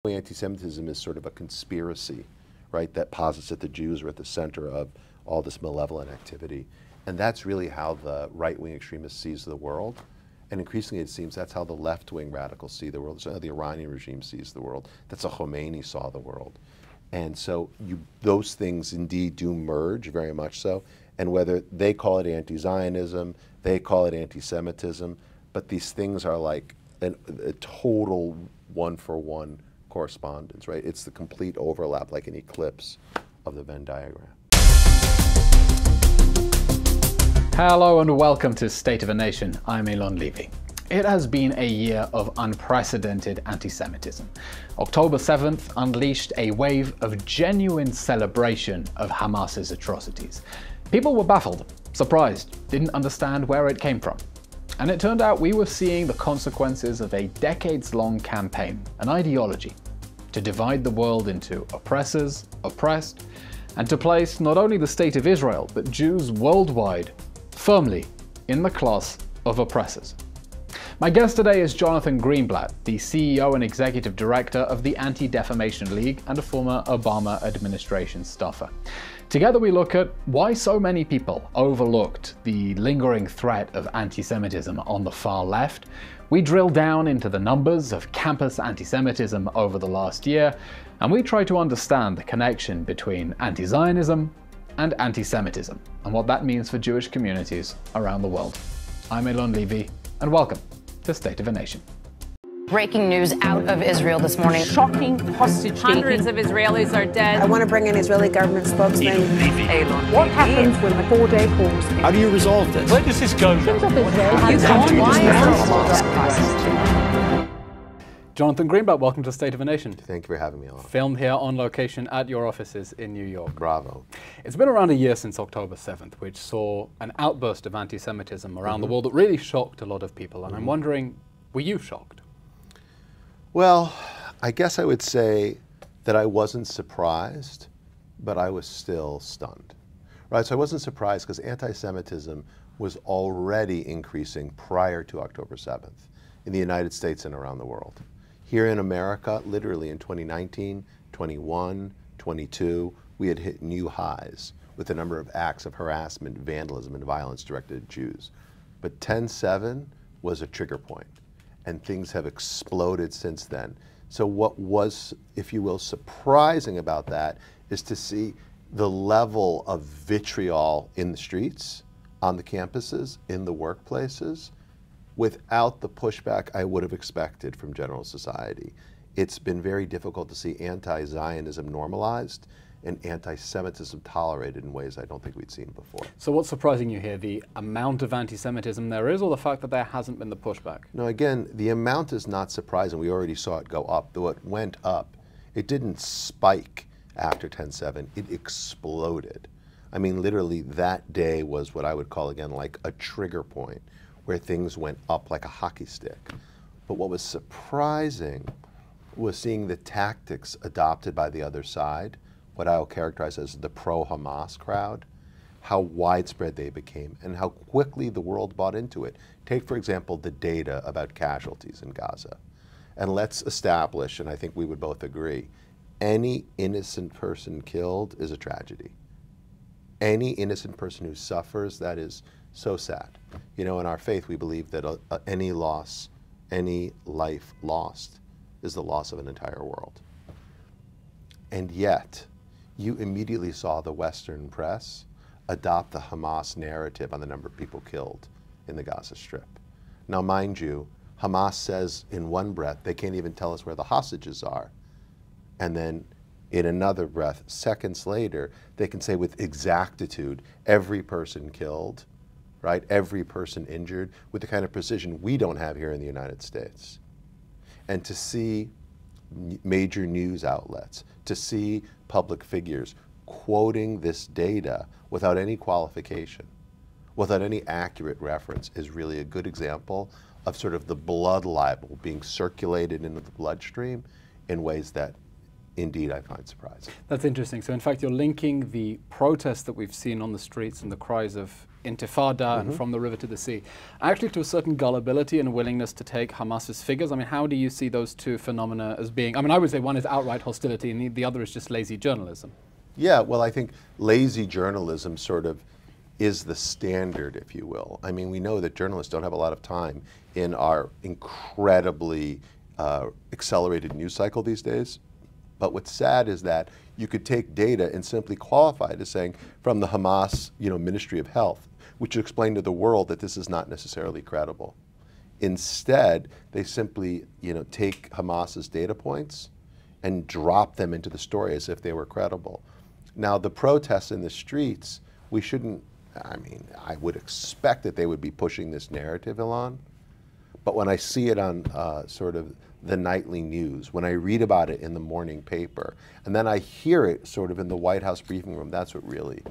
Anti-Semitism is sort of a conspiracy, right, that posits that the Jews are at the center of all this malevolent activity. And that's really how the right-wing extremist sees the world. And increasingly, it seems that's how the left-wing radicals see the world. That's how the Iranian regime sees the world. That's how Khomeini saw the world. And so those things indeed do merge, very much so. And whether they call it anti-Zionism, they call it anti-Semitism, but these things are like a total one-for-one correspondence, right? It's the complete overlap, like an eclipse of the Venn diagram. Hello and welcome to State of a Nation. I'm Elon Levy. It has been a year of unprecedented anti-Semitism. October 7th unleashed a wave of genuine celebration of Hamas's atrocities. People were baffled, surprised, didn't understand where it came from. And it turned out we were seeing the consequences of a decades-long campaign, an ideology, to divide the world into oppressors, oppressed, and to place not only the State of Israel, but Jews worldwide firmly in the class of oppressors. My guest today is Jonathan Greenblatt, the CEO and Executive Director of the Anti-Defamation League and a former Obama administration staffer. Together we look at why so many people overlooked the lingering threat of anti-Semitism on the far left. We drill down into the numbers of campus anti-Semitism over the last year, and we try to understand the connection between anti-Zionism and anti-Semitism, and what that means for Jewish communities around the world. I'm Elon Levy, and welcome to State of a Nation. Breaking news out of Israel this morning. Shocking hostage taking. Hundreds of Israelis are dead. I want to bring in Israeli government spokesman. What happens when the 4-day pause? How do you resolve this? Where does this go? Jonathan Greenblatt, welcome to State of a Nation. Thank you for having me on. Filmed here on location at your offices in New York. Bravo. It's been around a year since October 7th, which saw an outburst of anti-Semitism around the world that really shocked a lot of people. And I'm wondering, were you shocked? Well, I guess I would say that I wasn't surprised, but I was still stunned. Right? So I wasn't surprised because anti-Semitism was already increasing prior to October 7th in the United States and around the world. Here in America, literally in 2019, 21, 22, we had hit new highs with the number of acts of harassment, vandalism, and violence directed at Jews. But 10/7 was a trigger point, and things have exploded since then. So what was, if you will, surprising about that is to see the level of vitriol in the streets, on the campuses, in the workplaces, without the pushback I would have expected from general society. It's been very difficult to see anti-Zionism normalized and anti-Semitism tolerated in ways I don't think we'd seen before. So what's surprising you here, the amount of anti-Semitism there is, or the fact that there hasn't been the pushback? No, again, the amount is not surprising. We already saw it go up. Though it went up, it didn't spike after 10/7. It exploded. I mean, literally that day was what I would call, again, like a trigger point where things went up like a hockey stick. But what was surprising was seeing the tactics adopted by the other side, what I'll characterize as the pro-Hamas crowd, how widespread they became and how quickly the world bought into it. Take, for example, the data about casualties in Gaza. And let's establish, and I think we would both agree, any innocent person killed is a tragedy. Any innocent person who suffers, that is so sad. You know, in our faith, we believe that any loss, any life lost is the loss of an entire world. And yet, you immediately saw the Western press adopt the Hamas narrative on the number of people killed in the Gaza Strip. Now, mind you, Hamas says in one breath, they can't even tell us where the hostages are. And then in another breath, seconds later, they can say with exactitude, every person killed, right? Every person injured, with the kind of precision we don't have here in the United States. And to see major news outlets, to see public figures quoting this data without any qualification, without any accurate reference, is really a good example of sort of the blood libel being circulated into the bloodstream in ways that indeed I find surprising. That's interesting. So in fact, you're linking the protests that we've seen on the streets and the cries of Intifada and from the river to the sea, actually to a certain gullibility and a willingness to take Hamas's figures. I mean, how do you see those two phenomena as being? I mean, I would say one is outright hostility and the other is just lazy journalism. Yeah, well, I think lazy journalism sort of is the standard, if you will. I mean, we know that journalists don't have a lot of time in our incredibly accelerated news cycle these days. But what's sad is that you could take data and simply qualify it as saying from the Hamas, Ministry of Health, which would explain to the world that this is not necessarily credible. Instead, they simply, take Hamas's data points and drop them into the story as if they were credible. Now, the protests in the streets, I would expect that they would be pushing this narrative, Ilan. But when I see it on sort of the nightly news, when I read about it in the morning paper, and then I hear it sort of in the White House briefing room, that's what really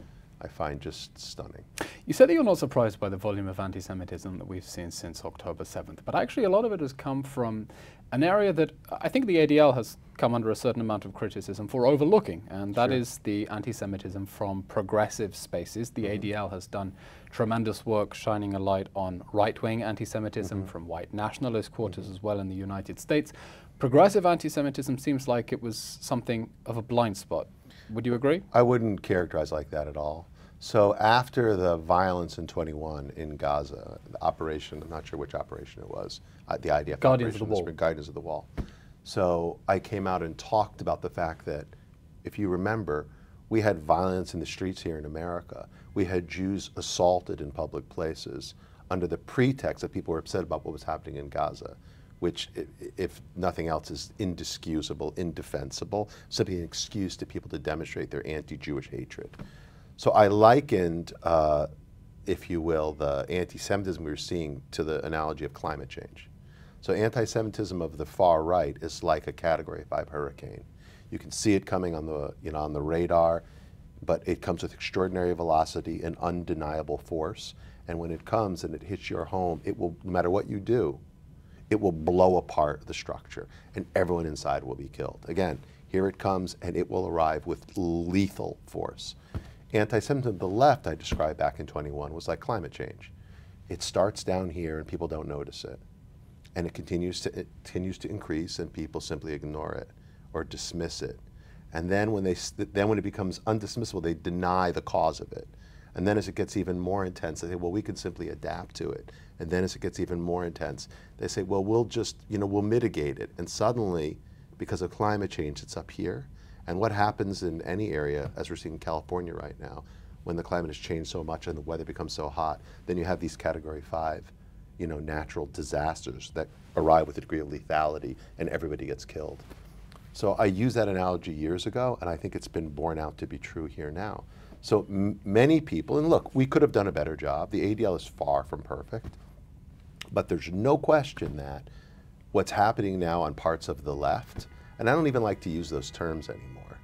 I find just stunning. You said that you're not surprised by the volume of anti-Semitism that we've seen since October 7th, but actually a lot of it has come from an area that I think the ADL has come under a certain amount of criticism for overlooking, and that is the anti-Semitism from progressive spaces. The ADL has done tremendous work shining a light on right-wing anti-Semitism from white nationalist quarters as well in the United States. Progressive anti-Semitism seems like it was something of a blind spot. Would you agree? I wouldn't characterize like that at all. So after the violence in 21 in Gaza, the operation, I'm not sure which operation it was, the IDF Guardians of the operation, Wall. Guardians of the Wall. So I came out and talked about the fact that, if you remember, we had violence in the streets here in America. We had Jews assaulted in public places under the pretext that people were upset about what was happening in Gaza, which, if nothing else, is inexcusable, indefensible, simply an excuse to people to demonstrate their anti-Jewish hatred. So I likened, if you will, the anti-Semitism we were seeing to the analogy of climate change. So anti-Semitism of the far right is like a Category 5 hurricane. You can see it coming on the, on the radar, but it comes with extraordinary velocity and undeniable force. And when it comes and it hits your home, it will, no matter what you do, it will blow apart the structure and everyone inside will be killed. Again, here it comes and it will arrive with lethal force. Anti-Semitism of the left I described back in 21 was like climate change. It starts down here and people don't notice it. And it continues to increase and people simply ignore it or dismiss it. And then when it becomes undismissible, they deny the cause of it. And then as it gets even more intense, they say, well, we can simply adapt to it. And then as it gets even more intense, they say, well, we'll just, we'll mitigate it. And suddenly, because of climate change, it's up here. And what happens in any area, as we're seeing in California right now, when the climate has changed so much and the weather becomes so hot, then you have these Category 5, natural disasters that arrive with a degree of lethality and everybody gets killed. So I used that analogy years ago, and I think it's been borne out to be true here now. So many people, and look, we could have done a better job. The ADL is far from perfect, but there's no question that what's happening now on parts of the left, and I don't even like to use those terms anymore.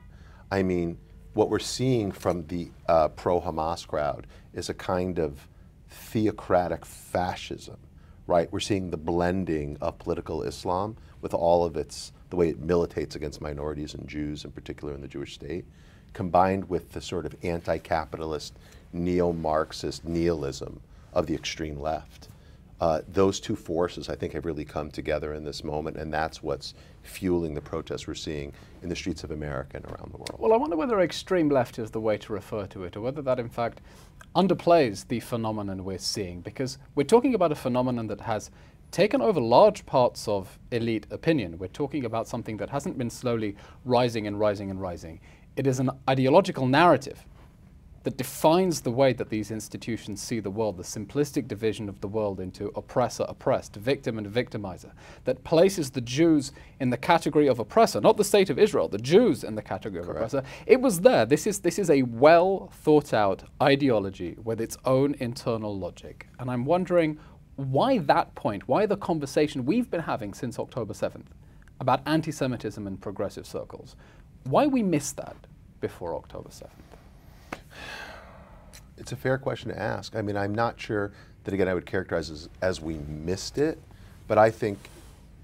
I mean, what we're seeing from the pro-Hamas crowd is a kind of theocratic fascism, right? We're seeing the blending of political Islam with all of the way it militates against minorities and Jews, in particular in the Jewish state, combined with the sort of anti-capitalist, neo-Marxist nihilism of the extreme left. Those two forces, I think, have really come together in this moment, and that's what's fueling the protests we're seeing in the streets of America and around the world. Well, I wonder whether extreme left is the way to refer to it, or whether that, in fact, underplays the phenomenon we're seeing, because we're talking about a phenomenon that has taken over large parts of elite opinion. We're talking about something that hasn't been slowly rising and rising and rising. It is an ideological narrative that defines the way that these institutions see the world, the simplistic division of the world into oppressor, oppressed, victim and victimizer, that places the Jews in the category of oppressor, not the state of Israel, the Jews in the category of oppressor. It was there. This is a well thought out ideology with its own internal logic. And I'm wondering why that point, why the conversation we've been having since October 7th about anti-Semitism in progressive circles, why we missed that before October 7th. It's a fair question to ask. I mean, I'm not sure that, again, I would characterize as we missed it, but I think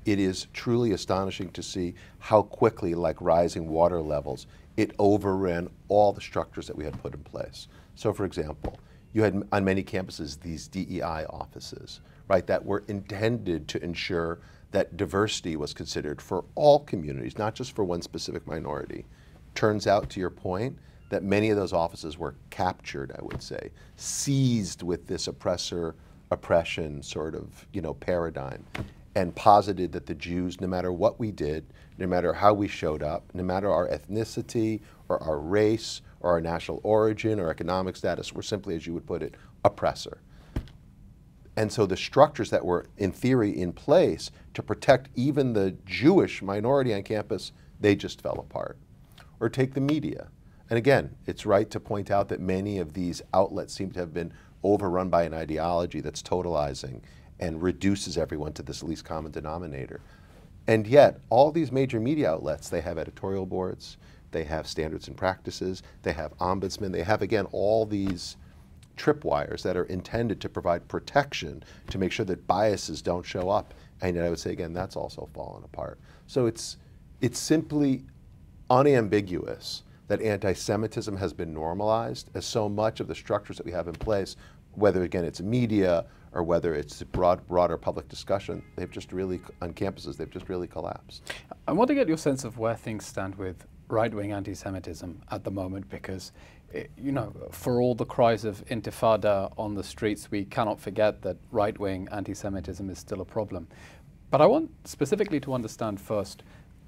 it is truly astonishing to see how quickly, like rising water levels, it overran all the structures that we had put in place. So for example, you had on many campuses these DEI offices, right, that were intended to ensure that diversity was considered for all communities, not just for one specific minority. Turns out, to your point, that many of those offices were captured, I would say, seized with this oppression sort of, paradigm, and posited that the Jews, no matter what we did, no matter how we showed up, no matter our ethnicity or our race or our national origin or economic status, were simply, as you would put it, oppressor. And so the structures that were, in theory, in place to protect even the Jewish minority on campus, they just fell apart. Or take the media. And again, it's right to point out that many of these outlets seem to have been overrun by an ideology that's totalizing and reduces everyone to this least common denominator. And yet, all these major media outlets, they have editorial boards, they have standards and practices, they have ombudsmen, they have, again, all these tripwires that are intended to provide protection to make sure that biases don't show up. And yet I would say, again, that's also fallen apart. So it's simply unambiguous that anti-Semitism has been normalized, as so much of the structures that we have in place, whether, again, it's media or whether it's broader public discussion, they've just really, on campuses, they've just really collapsed. I want to get your sense of where things stand with right-wing anti-Semitism at the moment, because, for all the cries of intifada on the streets, we cannot forget that right-wing anti-Semitism is still a problem. But I want specifically to understand first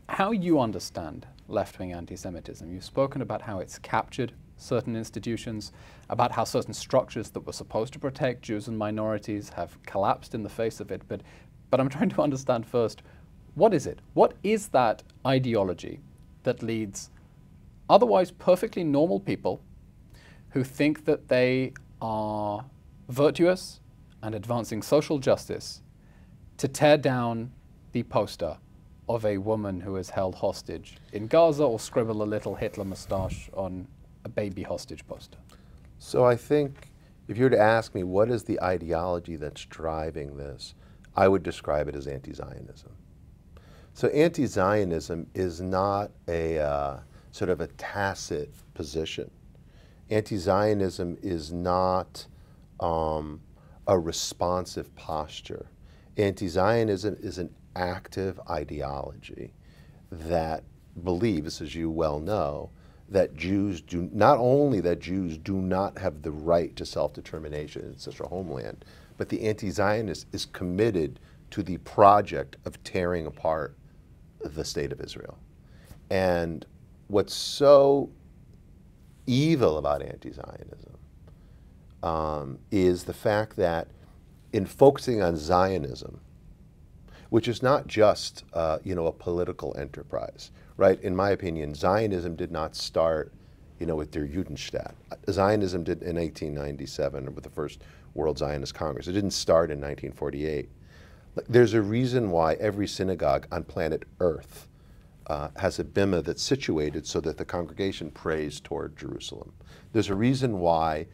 how you understand left-wing anti-Semitism. You've spoken about how it's captured certain institutions, about how certain structures that were supposed to protect Jews and minorities have collapsed in the face of it. But I'm trying to understand first, what is it? What is that ideology that leads otherwise perfectly normal people who think that they are virtuous and advancing social justice to tear down the poster of a woman who is held hostage in Gaza, or scribble a little Hitler moustache on a baby hostage poster? So I think if you were to ask me what is the ideology that's driving this, I would describe it as anti-Zionism. So anti-Zionism is not a sort of a tacit position. Anti-Zionism is not a responsive posture. Anti-Zionism is an active ideology that believes, as you well know, that Jews do, not only that Jews do not have the right to self-determination in such a homeland, but the anti-Zionist is committed to the project of tearing apart the state of Israel. And what's so evil about anti-Zionism is the fact that in focusing on Zionism, which is not just a political enterprise, right? In my opinion, Zionism did not start, with der Judenstaat. Zionism did in 1897 with the first World Zionist Congress. It didn't start in 1948. There's a reason why every synagogue on planet Earth has a bimah that's situated so that the congregation prays toward Jerusalem. There's a reason why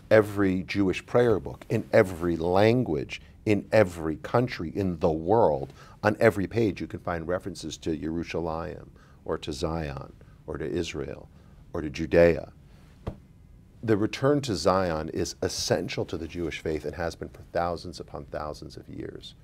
every Jewish prayer book in every language, in every country in the world, on every page you can find references to Yerushalayim or to Zion or to Israel or to Judea. The return to Zion is essential to the Jewish faith and has been for thousands upon thousands of years.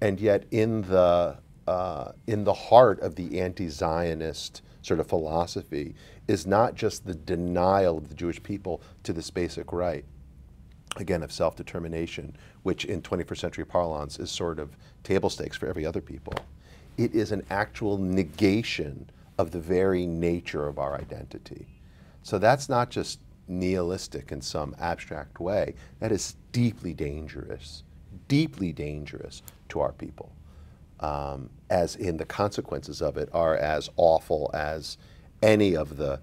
And yet in the heart of the anti-Zionist sort of philosophy is not just the denial of the Jewish people to this basic right, again, of self-determination, which in 21st century parlance is sort of table stakes for every other people. It is an actual negation of the very nature of our identity. So that's not just nihilistic in some abstract way. That is deeply dangerous to our people, as in the consequences of it are as awful as any of the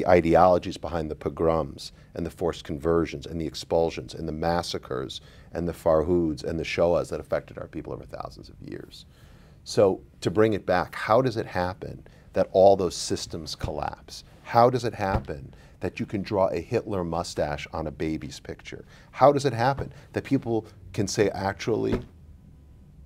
ideologies behind the pogroms and the forced conversions and the expulsions and the massacres and the Farhoods and the Shoahs that affected our people over thousands of years. So to bring it back, how does it happen that all those systems collapse? How does it happen that you can draw a Hitler mustache on a baby's picture? How does it happen that people can say, actually,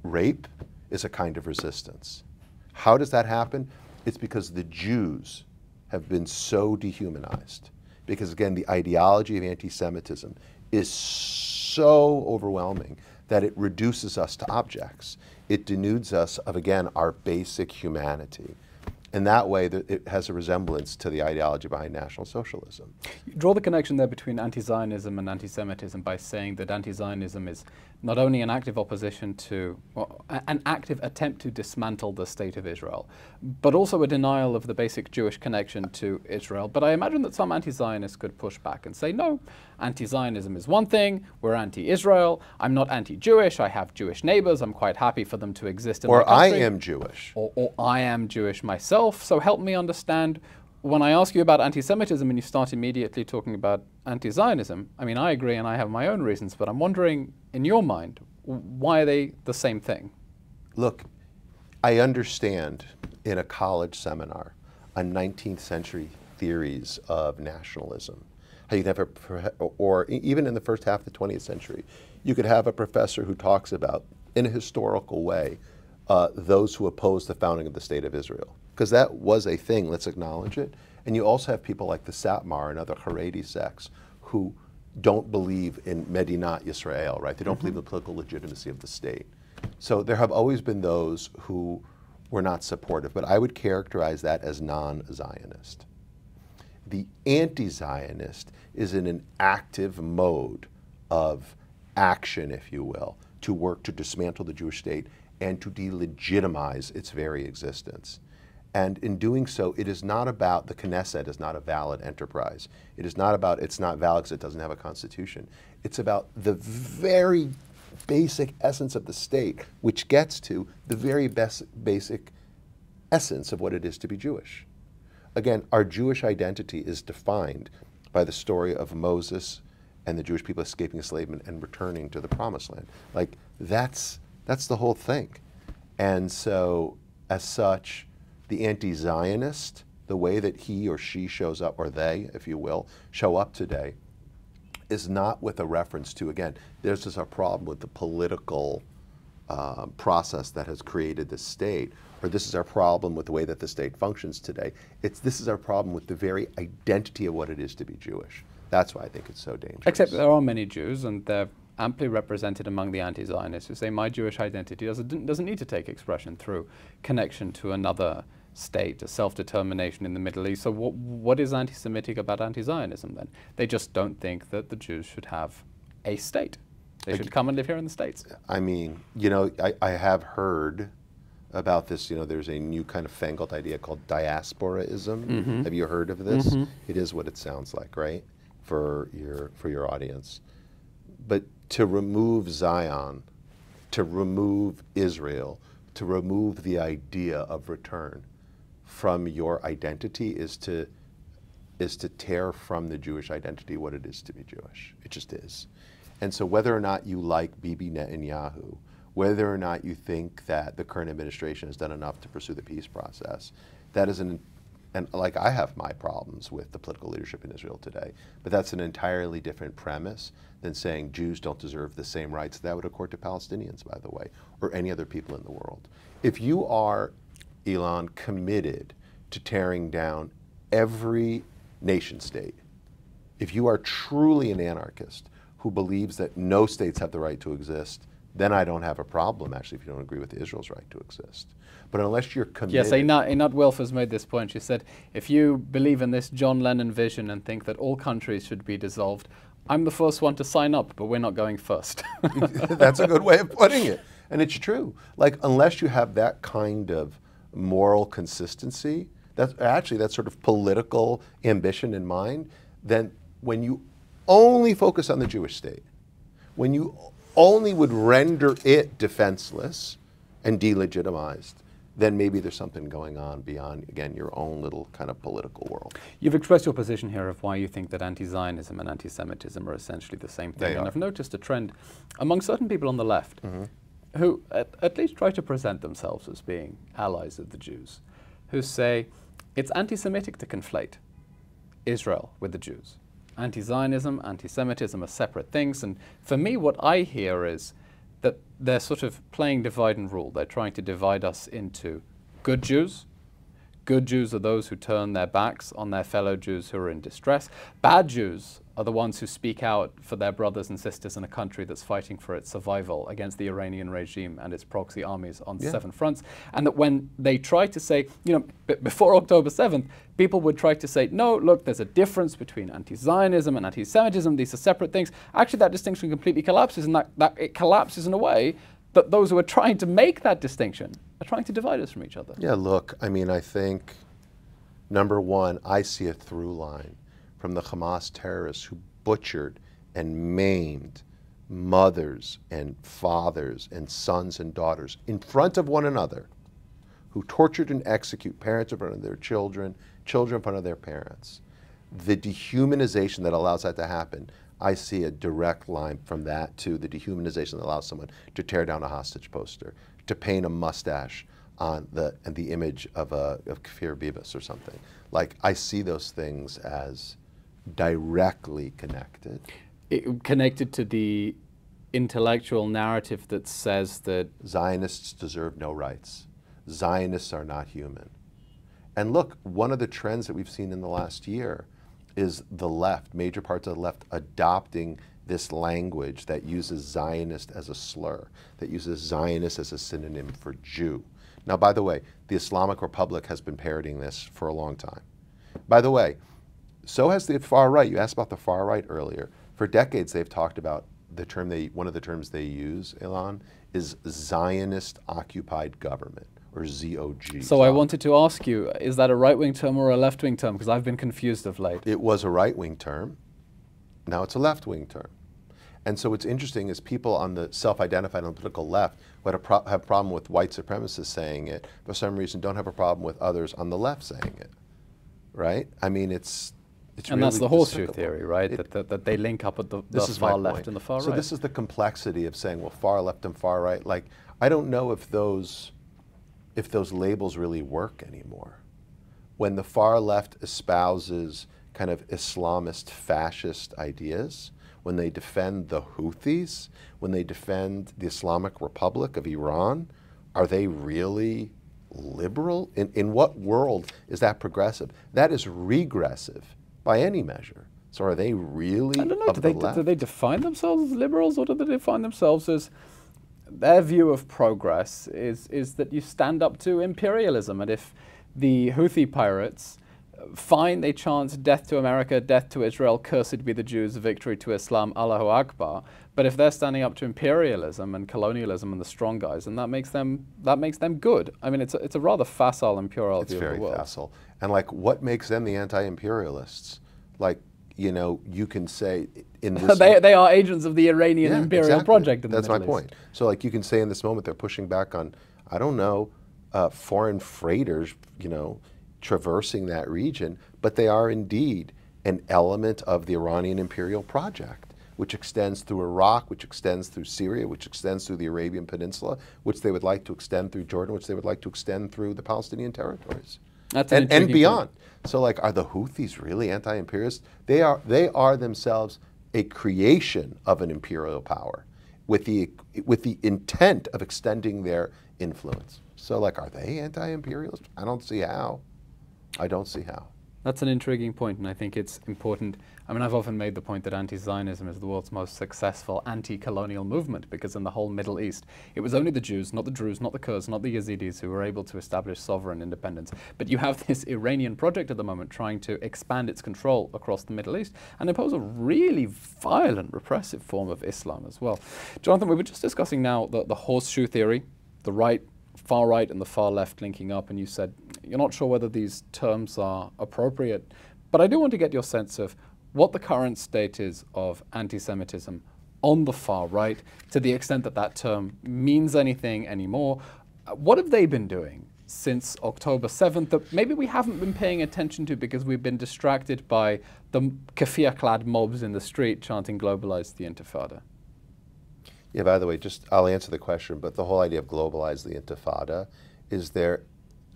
rape is a kind of resistance. How does that happen? It's because the Jews have been so dehumanized. Because again, the ideology of anti-Semitism is so overwhelming that it reduces us to objects. It denudes us of, again, our basic humanity. In that way, it has a resemblance to the ideology behind National Socialism. You draw the connection there between anti-Zionism and anti-Semitism by saying that anti-Zionism is not only an active opposition to, well, an active attempt to dismantle the state of Israel, but also a denial of the basic Jewish connection to Israel. But I imagine that some anti-Zionists could push back and say, no, anti-Zionism is one thing, we're anti-Israel, I'm not anti-Jewish, I have Jewish neighbors, I'm quite happy for them to exist in my country. Or I am Jewish. Or I am Jewish myself. So help me understand, when I ask you about anti-Semitism and you start immediately talking about anti-Zionism, I mean, I agree and I have my own reasons, but I'm wondering, in your mind, why are they the same thing? Look, I understand in a college seminar on 19th century theories of nationalism, how you can have or even in the first half of the 20th century, you could have a professor who talks about, in a historical way, those who opposed the founding of the State of Israel. Because that was a thing, let's acknowledge it. And you also have people like the Satmar and other Haredi sects who don't believe in Medinat Yisrael, right? They don't believe in the political legitimacy of the state. So there have always been those who were not supportive, but I would characterize that as non-Zionist. The anti-Zionist is in an active mode of action, if you will, to work to dismantle the Jewish state and to delegitimize its very existence. And in doing so, it is not about, the Knesset is not a valid enterprise. It is not about, it's not valid because it doesn't have a constitution. It's about the very basic essence of the state, which gets to the very basic essence of what it is to be Jewish. Again, our Jewish identity is defined by the story of Moses and the Jewish people escaping enslavement and returning to the Promised Land. Like, that's the whole thing. And so, as such, the anti-Zionist, the way that he or she shows up, or they, if you will, show up today, is not with a reference to, again, there's just a problem with the political process that has created the state, or this is our problem with the way that the state functions today. This is our problem with the very identity of what it is to be Jewish. That's why I think it's so dangerous. Except there are many Jews, and they're amply represented among the anti-Zionists, who say my Jewish identity doesn't need to take expression through connection to another state, a self-determination in the Middle East. So what is anti-Semitic about anti-Zionism then? They just don't think that the Jews should have a state. They should come and live here in the States. I mean, you know, I have heard about this, you know, there's a new kind of fangled idea called diasporaism. Have you heard of this? It is what it sounds like, right? For your audience. But to remove Zion, to remove Israel, to remove the idea of return from your identity is to tear from the Jewish identity what it is to be Jewish. It just is. And so whether or not you like Bibi Netanyahu, whether or not you think that the current administration has done enough to pursue the peace process, that is and like I have my problems with the political leadership in Israel today, but that's an entirely different premise than saying Jews don't deserve the same rights that would accord to Palestinians, by the way, or any other people in the world. If you are, Elon, committed to tearing down every nation state, if you are truly an anarchist who believes that no states have the right to exist, then I don't have a problem, actually, if you don't agree with Israel's right to exist. But unless you're committed... Yes, Einat Wilf has made this point. She said, if you believe in this John Lennon vision and think that all countries should be dissolved, I'm the first one to sign up, but we're not going first. That's a good way of putting it. And it's true. Like, unless you have that kind of moral consistency, that's that sort of political ambition in mind, then when you only focus on the Jewish state, when you only would render it defenseless and delegitimized, then maybe there's something going on beyond, again, your own little kind of political world. You've expressed your position here of why you think that anti-Zionism and anti-Semitism are essentially the same thing. And I've noticed a trend among certain people on the left who at least try to present themselves as being allies of the Jews, who say it's anti-Semitic to conflate Israel with the Jews. Anti-Zionism, anti-Semitism are separate things. And for me, what I hear is that they're sort of playing divide and rule. They're trying to divide us into good Jews. Good Jews are those who turn their backs on their fellow Jews who are in distress. Bad Jews are the ones who speak out for their brothers and sisters in a country that's fighting for its survival against the Iranian regime and its proxy armies on 7 fronts. And that when they try to say, you know, before October 7th, people would try to say, no, look, there's a difference between anti-Zionism and anti-Semitism. These are separate things. Actually, that distinction completely collapses, and that it collapses in a way that those who are trying to make that distinction are trying to divide us from each other. Yeah, look, I mean, I think, number one, I see a through line from the Hamas terrorists who butchered and maimed mothers and fathers and sons and daughters in front of one another, who tortured and execute parents in front of their children, children in front of their parents. The dehumanization that allows that to happen, I see a direct line from that to the dehumanization that allows someone to tear down a hostage poster, to paint a mustache on the image of Kfir Bibas or something. Like, I see those things as directly connected. Connected to the intellectual narrative that says that Zionists deserve no rights. Zionists are not human. And look, one of the trends that we've seen in the last year is the left, major parts of the left, adopting this language that uses Zionist as a slur, that uses Zionist as a synonym for Jew. Now, by the way, the Islamic Republic has been parroting this for a long time. By the way, so has the far right. You asked about the far right earlier. For decades, they've talked about the term one of the terms they use, Ilan, is Zionist occupied government, or ZOG. So I wanted to ask you, is that a right-wing term or a left-wing term? Because I've been confused of late. It was a right-wing term. Now it's a left-wing term. And so what's interesting is people on the self-identified on the political left who have a problem with white supremacists saying it, for some reason don't have a problem with others on the left saying it, right? I mean, it's and really that's the horseshoe despicable. theory, right? That they link up at the far left and the far right. So this is the complexity of saying, well, far left and far right. Like, I don't know if those labels really work anymore. When the far left espouses kind of Islamist fascist ideas, when they defend the Houthis, when they defend the Islamic Republic of Iran, are they really liberal? In what world is that progressive? That is regressive by any measure. So are they really I don't know, of the left? do they define themselves as liberals, or do they define themselves as their view of progress is that you stand up to imperialism? And if the Houthi pirates fine, they chant death to America, death to Israel, cursed be the Jews, victory to Islam, Allahu Akbar. But if they're standing up to imperialism and colonialism and the strong guys, then that makes them good. I mean, it's a rather facile and puerile view of the world. It's very facile. And like, what makes them the anti-imperialists? Like, you know, you can say in this they are agents of the Iranian imperial project in the That's my Middle East. point. So like, you can say in this moment they're pushing back on, I don't know, foreign freighters, you know, traversing that region, but they are indeed an element of the Iranian imperial project, which extends through Iraq, which extends through Syria, which extends through the Arabian Peninsula, which they would like to extend through Jordan, which they would like to extend through the Palestinian territories. And beyond. So like, are the Houthis really anti-imperialist? They are themselves a creation of an imperial power with the intent of extending their influence. So like, are they anti-imperialist? I don't see how. I don't see how. That's an intriguing point, and I think it's important. I mean, I've often made the point that anti-Zionism is the world's most successful anti-colonial movement, because in the whole Middle East, it was only the Jews, not the Druze, not the Kurds, not the Yazidis who were able to establish sovereign independence. But you have this Iranian project at the moment trying to expand its control across the Middle East and impose a really violent, repressive form of Islam as well. Jonathan, we were just discussing now the horseshoe theory, the right, far right and the far left linking up, and you said you're not sure whether these terms are appropriate, but I do want to get your sense of what the current state is of anti-Semitism on the far right, to the extent that that term means anything anymore. What have they been doing since October 7th that maybe we haven't been paying attention to because we've been distracted by the keffiyeh-clad mobs in the street chanting globalize the Intifada? Yeah, by the way, I'll answer the question, but the whole idea of globalize the Intifada, is there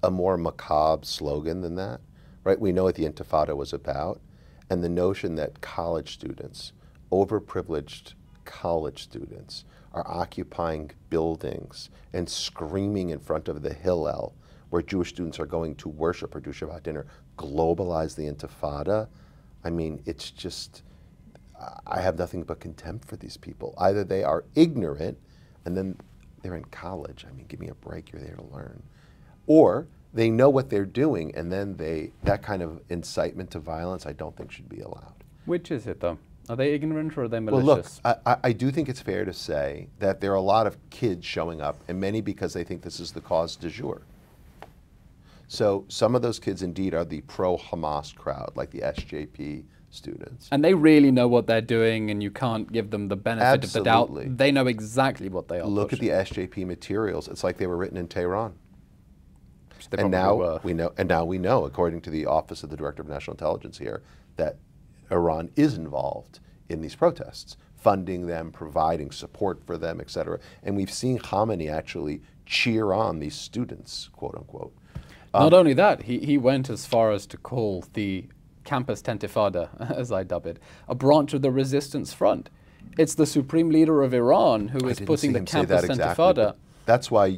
a more macabre slogan than that? Right? We know what the Intifada was about, and the notion that college students, overprivileged college students are occupying buildings and screaming in front of the Hillel, where Jewish students are going to worship or do Shabbat dinner, globalize the Intifada, I mean, it's just, I have nothing but contempt for these people. Either they are ignorant, and then they're in college. I mean, give me a break, you're there to learn. Or they know what they're doing, and then that kind of incitement to violence I don't think should be allowed. Which is it, though? Are they ignorant or are they malicious? Well, look, I do think it's fair to say that there are a lot of kids showing up, and many because they think this is the cause du jour. So some of those kids indeed are the pro-Hamas crowd, like the SJP students. And they really know what they're doing, and you can't give them the benefit of the doubt. They know exactly what they are Look pushing. at the SJP materials. It's like they were written in Tehran. They And probably now were. we know. And now we know, according to the Office of the Director of National Intelligence here, that Iran is involved in these protests, funding them, providing support for them, et cetera. And we've seen Khamenei actually cheer on these students, quote unquote. Not only that, he went as far as to call the Campus Tentifada, as I dub it, a branch of the resistance front. It's the supreme leader of Iran who is putting the Campus Tentifada. That's why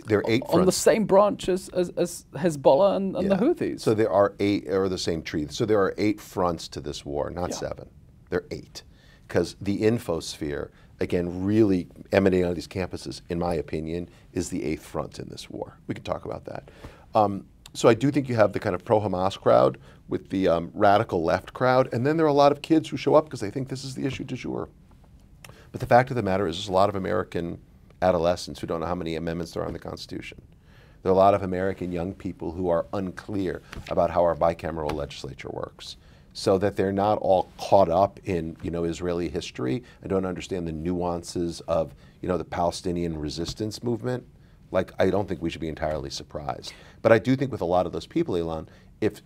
there are 8 fronts. On the same branch as Hezbollah and the Houthis. So there are 8, or the same tree. So there are 8 fronts to this war, not 7. There are 8. Because the infosphere, again, really emanating out of these campuses, in my opinion, is the 8th front in this war. We can talk about that. So I do think you have the kind of pro-Hamas crowd with the radical left crowd, and then there are a lot of kids who show up because they think this is the issue du jour. But the fact of the matter is there's a lot of American adolescents who don't know how many amendments there are in the Constitution. There are a lot of American young people who are unclear about how our bicameral legislature works, so that they're not all caught up in, Israeli history and don't understand the nuances of, the Palestinian resistance movement. Like, I don't think we should be entirely surprised. But I do think with a lot of those people, Elon, if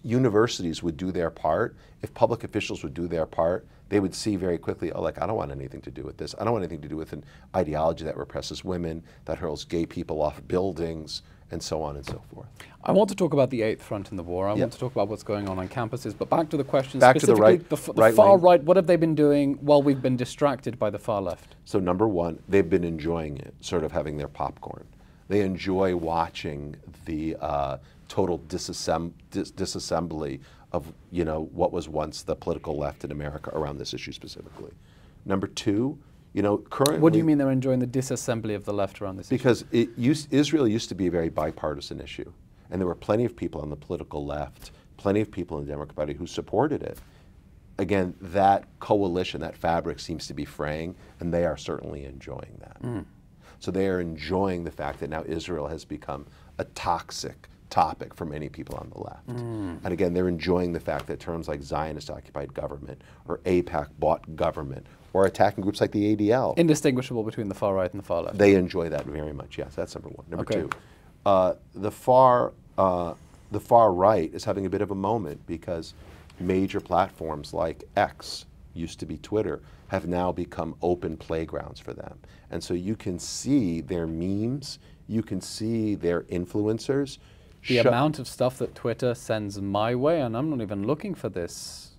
universities would do their part, if public officials would do their part, they would see very quickly, oh, like, I don't want anything to do with this. I don't want anything to do with an ideology that represses women, that hurls gay people off buildings, and so on and so forth. I want to talk about the 8th front in the war. I want to talk about what's going on campuses. But back to the question, back specifically to the far right, what have they been doing while we've been distracted by the far left? So number one, they've been enjoying it, sort of having their popcorn. They enjoy watching the total disassembly of what was once the political left in America around this issue specifically. Number two, currently. What do you mean they're enjoying the disassembly of the left around this issue? Because Israel used to be a very bipartisan issue, and there were plenty of people on the political left, plenty of people in the Democratic Party who supported it. Again, that coalition, that fabric seems to be fraying, and they are certainly enjoying that. So they are enjoying the fact that now Israel has become a toxic topic for many people on the left. And again, they're enjoying the fact that terms like Zionist-occupied government or AIPAC-bought government or attacking groups like the ADL. Indistinguishable between the far right and the far left. They enjoy that very much, yes. That's number one. Number two, the far right is having a bit of a moment because major platforms like X, used to be Twitter, have now become open playgrounds for them. And so you can see their memes, you can see their influencers. The amount of stuff that Twitter sends my way, and I'm not even looking for this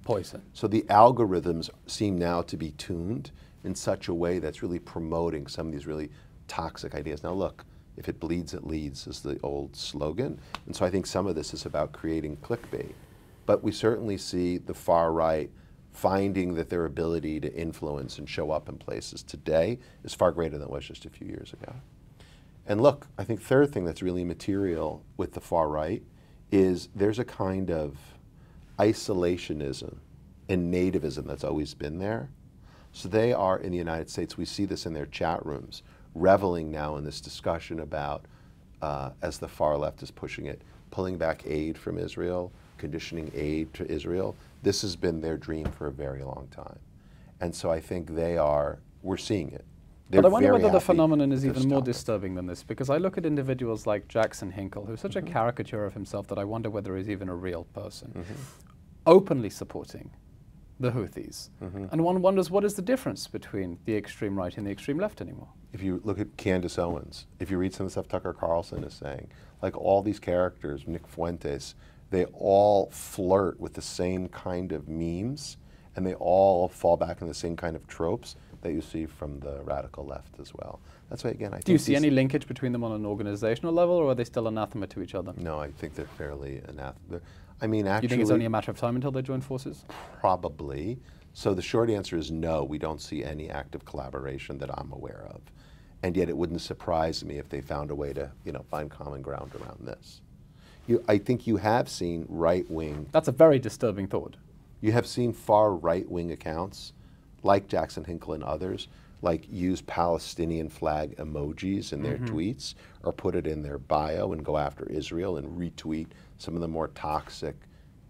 poison. So the algorithms seem now to be tuned in such a way that's really promoting some of these really toxic ideas. Now look, if it bleeds, it leads is the old slogan. And so I think some of this is about creating clickbait. But we certainly see the far right finding that their ability to influence and show up in places today is far greater than it was just a few years ago. And look, I think third thing that's really material with the far right is there's a kind of isolationism and nativism that's always been there. So they are, in the United States, we see this in their chat rooms, reveling now in this discussion about, as the far left is pushing it, pulling back aid from Israel, conditioning aid to Israel. This has been their dream for a very long time. And so I think we're seeing it. But I wonder whether the phenomenon is even more disturbing than this, because I look at individuals like Jackson Hinkle, who's such a caricature of himself that I wonder whether he's even a real person, openly supporting the Houthis. And one wonders, what is the difference between the extreme right and the extreme left anymore? If you look at Candace Owens, if you read some of the stuff Tucker Carlson is saying, like all these characters, Nick Fuentes, they all flirt with the same kind of memes And they all fall back in the same kind of tropes that you see from the radical left as well. That's why, again, I think Do you see any linkage between them on an organizational level, or are they still anathema to each other? No, I think they're fairly anathema. I mean, actually... Do you think it's only a matter of time until they join forces? Probably. So the short answer is no, we don't see any active collaboration that I'm aware of. And yet it wouldn't surprise me if they found a way to, find common ground around this. I think you have seen right-wing... That's a very disturbing thought. You have seen far right-wing accounts, like Jackson Hinkle and others, like use Palestinian flag emojis in their tweets, or put it in their bio and go after Israel and retweet some of the more toxic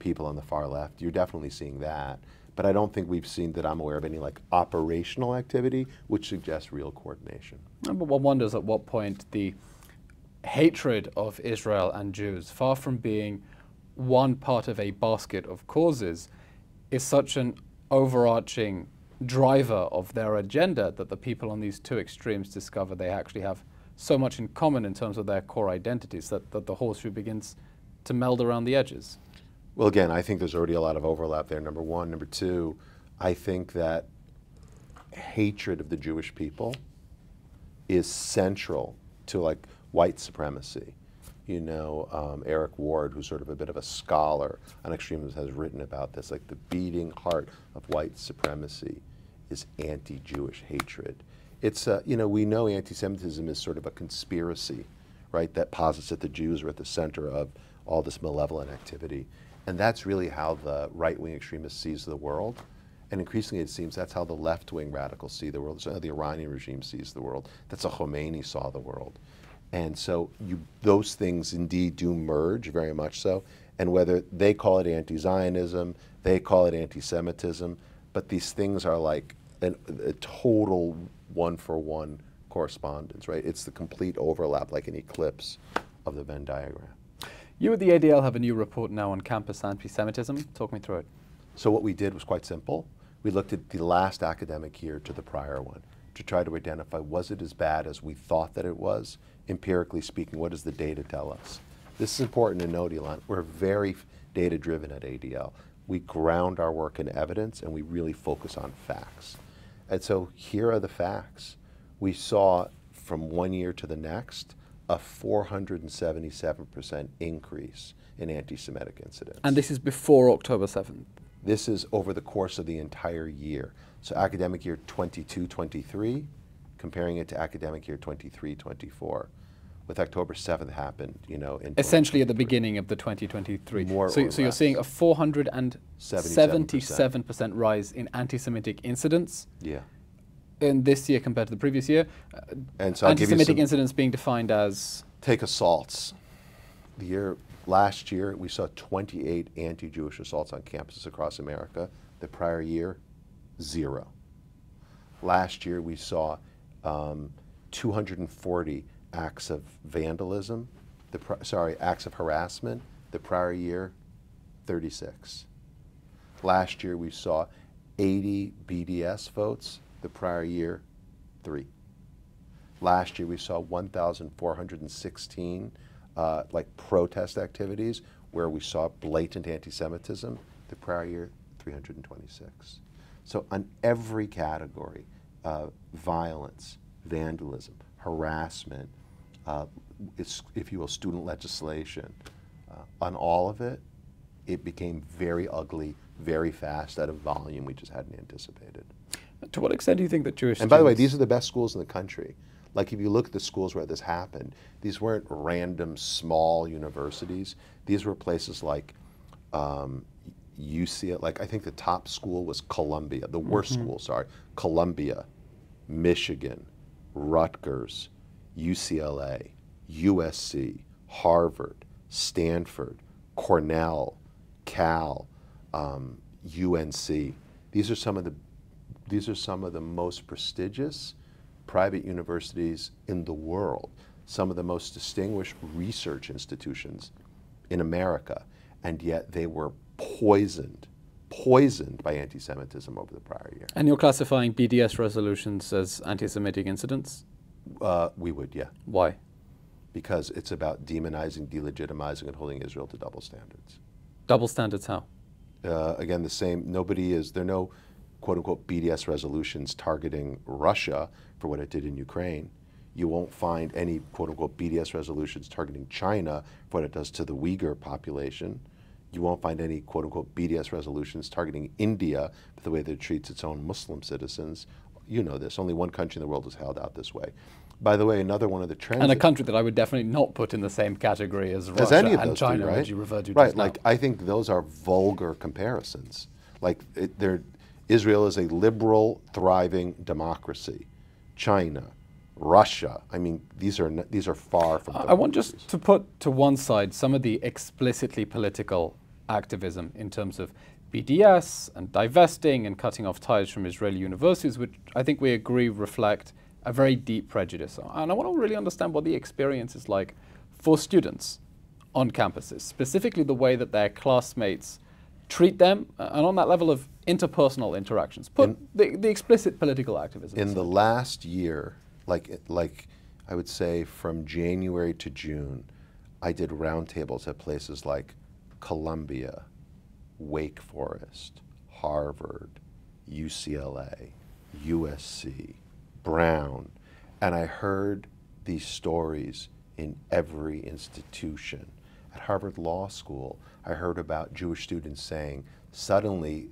people on the far left. You're definitely seeing that. But I don't think we've seen, that I'm aware of, any operational activity which suggests real coordination. But one wonders at what point the hatred of Israel and Jews, far from being one part of a basket of causes, is such an overarching driver of their agenda that the people on these two extremes discover they actually have so much in common in terms of their core identities that the horseshoe begins to meld around the edges. Well, again, I think there's already a lot of overlap there, number one. Number two, I think that hatred of the Jewish people is central to white supremacy. Eric Ward, who's sort of a bit of a scholar on extremism, has written about this. The beating heart of white supremacy is anti-Jewish hatred. It's, we know anti-Semitism is sort of a conspiracy, right, that posits that the Jews are at the center of all this malevolent activity. And that's really how the right-wing extremist sees the world. And increasingly, it seems that's how the left-wing radicals see the world. That's how the Iranian regime sees the world. That's how Khomeini saw the world. And so those things indeed do merge, very much so. And whether they call it anti-Zionism, they call it anti-Semitism, but these things are like a total one-for-one correspondence, right? It's the complete overlap, like an eclipse of the Venn diagram. You at the ADL have a new report now on campus anti-Semitism. Talk me through it. So what we did was quite simple. We looked at the last academic year to the prior one to try to identify, was it as bad as we thought that it was? Empirically speaking, what does the data tell us? This is important to note, Elon. We're very data-driven at ADL. We ground our work in evidence, and we really focus on facts. And so here are the facts. We saw from one year to the next a 477% increase in anti-Semitic incidents. And this is before October 7th? This is over the course of the entire year. So academic year 22-23, comparing it to academic year 23-24. With October 7th happened, in essentially at the beginning of the 2023. So you're seeing a 477% rise in anti-Semitic incidents. Yeah. In this year compared to the previous year. And so anti-Semitic incidents being defined as? Take assaults. Last year, we saw 28 anti-Jewish assaults on campuses across America. The prior year, 0. Last year, we saw 240 acts of vandalism, acts of harassment. The prior year, 36. Last year, we saw 80 BDS votes. The prior year, 3. Last year, we saw 1,416 protest activities where we saw blatant anti-Semitism. The prior year, 326. So on every category, violence, vandalism, harassment, if you will, student legislation, on all of it, it became very ugly, very fast, at a volume we just hadn't anticipated. To what extent do you think that Jewish And by the way, these are the best schools in the country. If you look at the schools where this happened, these weren't random small universities. These were places like UCLA, I think the top school was Columbia, the worst school, Columbia, Michigan, Rutgers, UCLA, USC, Harvard, Stanford, Cornell, Cal, UNC. These are some of the most prestigious private universities in the world, some of the most distinguished research institutions in America, and yet they were poisoned by anti-Semitism over the prior year. And you're classifying BDS resolutions as anti-Semitic incidents? We would, yeah. Why? Because it's about demonizing, delegitimizing, and holding Israel to double standards. Double standards how? again, the same, there are no quote unquote BDS resolutions targeting Russia for what it did in Ukraine. You won't find any quote unquote BDS resolutions targeting China for what it does to the Uyghur population. You won't find any quote unquote BDS resolutions targeting India for the way that it treats its own Muslim citizens. You know this, only one country in the world has held out this way. By the way, another one of the trends— And a country that I would definitely not put in the same category as Russia any of those and China, two, right? which you referred to right, just now. like I think those are vulgar comparisons. Like Israel is a liberal, thriving democracy. China, Russia, I mean, these are far from— I want just to put to one side some of the explicitly political activism in terms of BDS and divesting and cutting off ties from Israeli universities, which I think we agree reflect a very deep prejudice. And I want to really understand what the experience is like for students on campuses, specifically the way that their classmates treat them, and on that level of interpersonal interactions. Put the explicit political activism in aside. the last year, like I would say from January to June, I did roundtables at places like Columbia, Wake Forest, Harvard, UCLA, USC, Brown, and I heard these stories in every institution. At Harvard Law School, I heard about Jewish students saying suddenly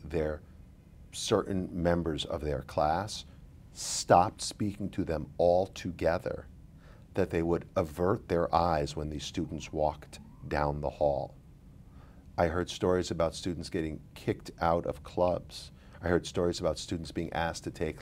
certain members of their class stopped speaking to them altogether, that they would avert their eyes when these students walked down the hall. I heard stories about students getting kicked out of clubs. I heard stories about students being asked to take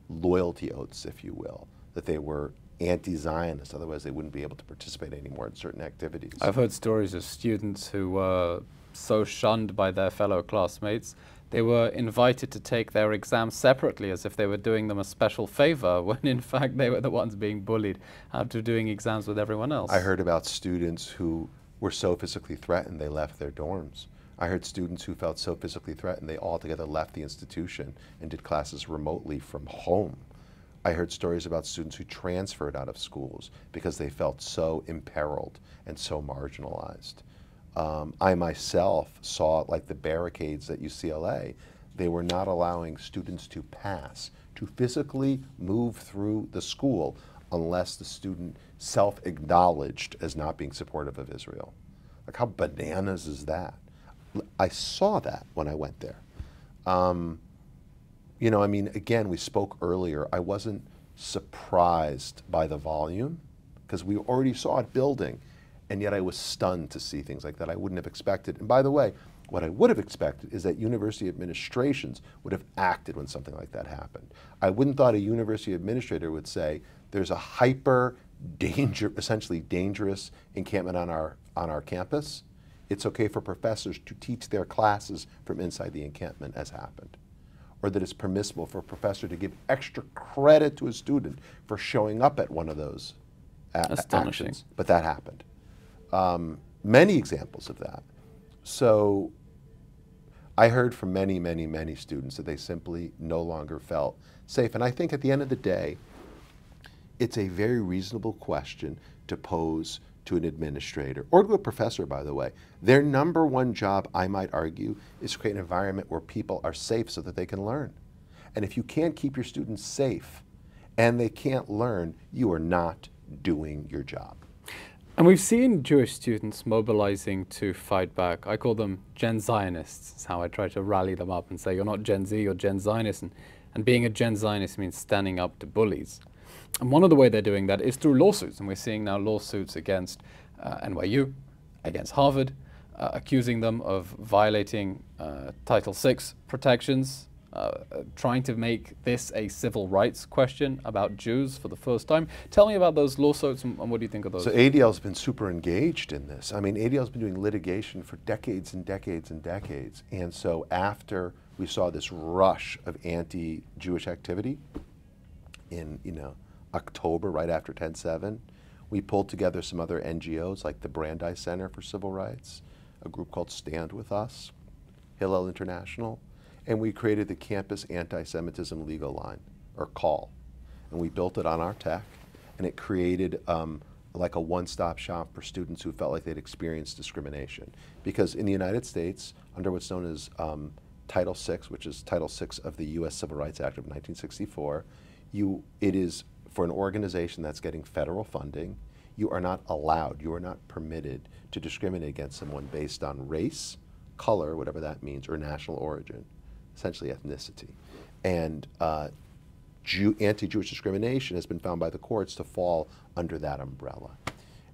loyalty oaths, if you will, that they were anti-Zionist, otherwise they wouldn't be able to participate anymore in certain activities. I've heard stories of students who were so shunned by their fellow classmates, they were invited to take their exams separately as if they were doing them a special favor, when in fact they were the ones being bullied out of doing exams with everyone else. I heard about students who were so physically threatened they left their dorms. I heard students who felt so physically threatened they altogether left the institution and did classes remotely from home. I heard stories about students who transferred out of schools because they felt so imperiled and so marginalized. I myself saw the barricades at UCLA. They were not allowing students to pass, to physically move through the school unless the student self-acknowledged as not being supportive of Israel. Like, how bananas is that? I saw that when I went there. You know, I mean, again, we spoke earlier. I wasn't surprised by the volume because we already saw it building, and yet I was stunned to see things like that I wouldn't have expected. And by the way, what I would have expected is that university administrations would have acted when something like that happened. I wouldn't thought a university administrator would say, there's a essentially dangerous encampment on our campus. It's okay for professors to teach their classes from inside the encampment, as happened. Or that it's permissible for a professor to give extra credit to a student for showing up at one of those actions. But that happened. Many examples of that. So I heard from many, many, many students that they simply no longer felt safe. And I think at the end of the day, it's a very reasonable question to pose to an administrator, or to a professor, by the way. Their number one job, I might argue, is to create an environment where people are safe so that they can learn. And if you can't keep your students safe and they can't learn, you are not doing your job. And we've seen Jewish students mobilizing to fight back. I call them Gen Zionists. It's how I try to rally them up and say, you're not Gen Z, you're Gen Zionist. And being a Gen Zionist means standing up to bullies. And one of the ways they're doing that is through lawsuits. And we're seeing now lawsuits against NYU, against Harvard, accusing them of violating Title VI protections, trying to make this a civil rights question about Jews for the first time. Tell me about those lawsuits and what do you think of those? So ADL's been super engaged in this. I mean, ADL's been doing litigation for decades and decades and decades. And so after we saw this rush of anti-Jewish activity in, October, right after 10/7, we pulled together some other NGOs like the Brandeis Center for Civil Rights, a group called Stand With Us, Hillel International, and we created the Campus Anti-Semitism Legal Line, or CALL. And we built it on our tech, and it created like a one-stop shop for students who felt like they'd experienced discrimination. Because in the United States, under what's known as Title VI, which is Title VI of the U.S. Civil Rights Act of 1964, it is for an organization that's getting federal funding, you are not allowed, you are not permitted to discriminate against someone based on race, color, whatever that means, or national origin, essentially ethnicity. And anti-Jewish discrimination has been found by the courts to fall under that umbrella.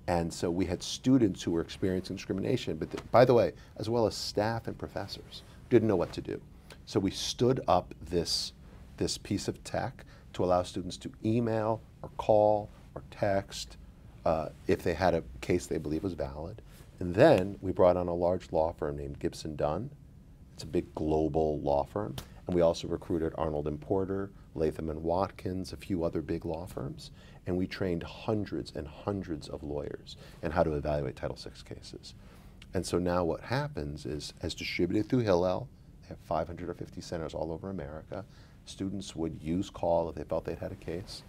And so we had students who were experiencing discrimination, but by the way, as well as staff and professors, didn't know what to do. So we stood up this piece of tech to allow students to email or call or text if they had a case they believe was valid. And then we brought on a large law firm named Gibson Dunn. It's a big global law firm. And we also recruited Arnold and Porter, Latham and Watkins, a few other big law firms. And we trained hundreds and hundreds of lawyers in how to evaluate Title VI cases. And so now what happens is, as distributed through Hillel, they have 550 centers all over America, students would use call if they felt they'd had a case.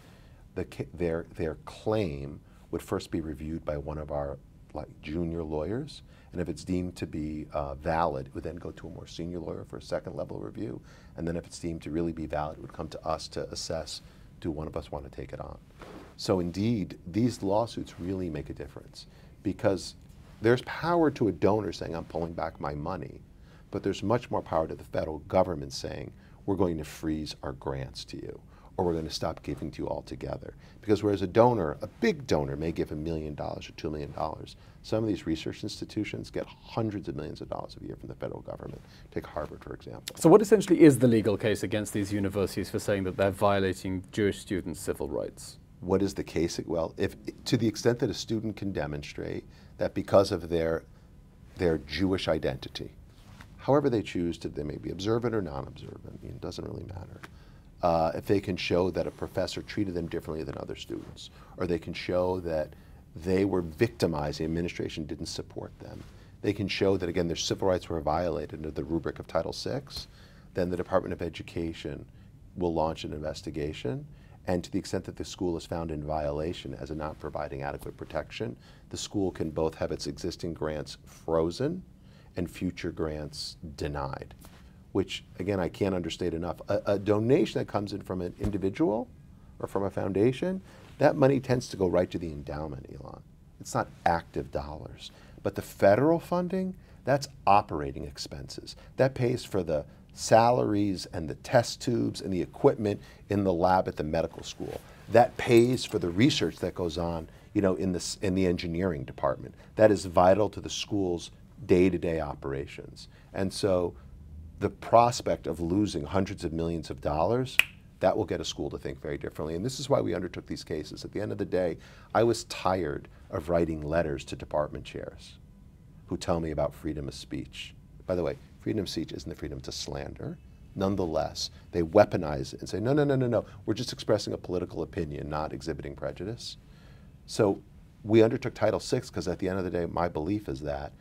Their claim would first be reviewed by one of our junior lawyers, and if it's deemed to be valid, it would then go to a more senior lawyer for a second level review, and then if it's deemed to really be valid, it would come to us to assess, do one of us want to take it on? So indeed, these lawsuits really make a difference, because there's power to a donor saying, I'm pulling back my money, but there's much more power to the federal government saying, we're going to freeze our grants to you, or we're going to stop giving to you altogether. Because whereas a donor, a big donor, may give $1 million or $2 million, some of these research institutions get hundreds of millions of dollars a year from the federal government. Take Harvard, for example. So what essentially is the legal case against these universities for saying that they're violating Jewish students' civil rights? What is the case? Well, to the extent that a student can demonstrate that because of their Jewish identity, however they choose to, they may be observant or non-observant, it doesn't really matter. If they can show that a professor treated them differently than other students, or they can show that they were victimized, the administration didn't support them, they can show that, again, their civil rights were violated under the rubric of Title VI, then the Department of Education will launch an investigation, and to the extent that the school is found in violation as a not providing adequate protection, the school can both have its existing grants frozen and future grants denied. Which, again, I can't understate enough. A donation that comes in from an individual or from a foundation, that money tends to go right to the endowment, Elon. It's not active dollars. But the federal funding, that's operating expenses. That pays for the salaries and the test tubes and the equipment in the lab at the medical school. That pays for the research that goes on, in the engineering department. That is vital to the school's day-to-day operations. And so the prospect of losing hundreds of millions of dollars, that will get a school to think very differently. And this is why we undertook these cases. At the end of the day, I was tired of writing letters to department chairs who tell me about freedom of speech. By the way, freedom of speech isn't the freedom to slander. Nonetheless, they weaponize it and say, no, we're just expressing a political opinion, not exhibiting prejudice. So we undertook Title VI because at the end of the day, my belief is that,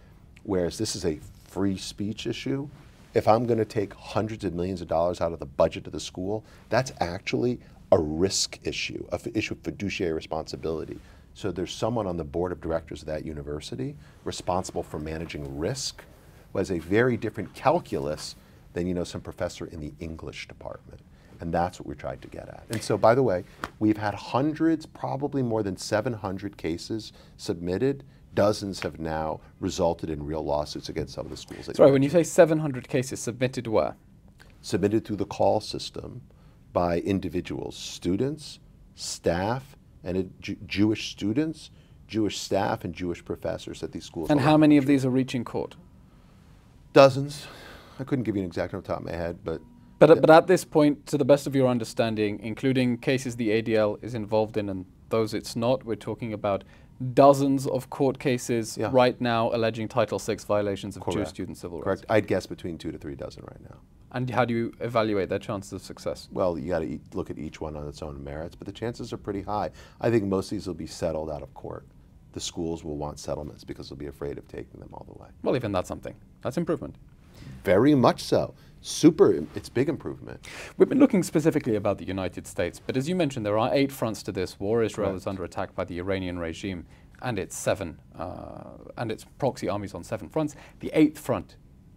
whereas this is a free speech issue, if I'm going to take hundreds of millions of dollars out of the budget of the school, that's actually a risk issue, an issue of fiduciary responsibility. So there's someone on the board of directors of that university responsible for managing risk, who has a very different calculus than some professor in the English department. And that's what we tried to get at. And so, by the way, we've had hundreds, probably more than 700 cases submitted. Dozens have now resulted in real lawsuits against some of the schools. Sorry, when you say 700 cases, submitted where? Submitted through the call system by individuals, students, staff, and Jewish students, Jewish staff, and Jewish professors at these schools. And how many of these are reaching court? Dozens. I couldn't give you an exact off the top of my head, but... But at this point, to the best of your understanding, including cases the ADL is involved in and those it's not, we're talking about dozens of court cases right now alleging Title VI violations of Jewish student civil rights. Correct. I'd guess between 2 to 3 dozen right now. And how do you evaluate their chances of success? Well, you got to look at each one on its own merits, but the chances are pretty high. I think most of these will be settled out of court. The schools will want settlements because they'll be afraid of taking them all the way. Well, even that's something. That's improvement. Very much so. It's big improvement. We've been looking specifically about the United States, but as you mentioned, there are 8 fronts to this war. Israel is under attack by the Iranian regime. and its proxy armies on 7 fronts. The 8th front,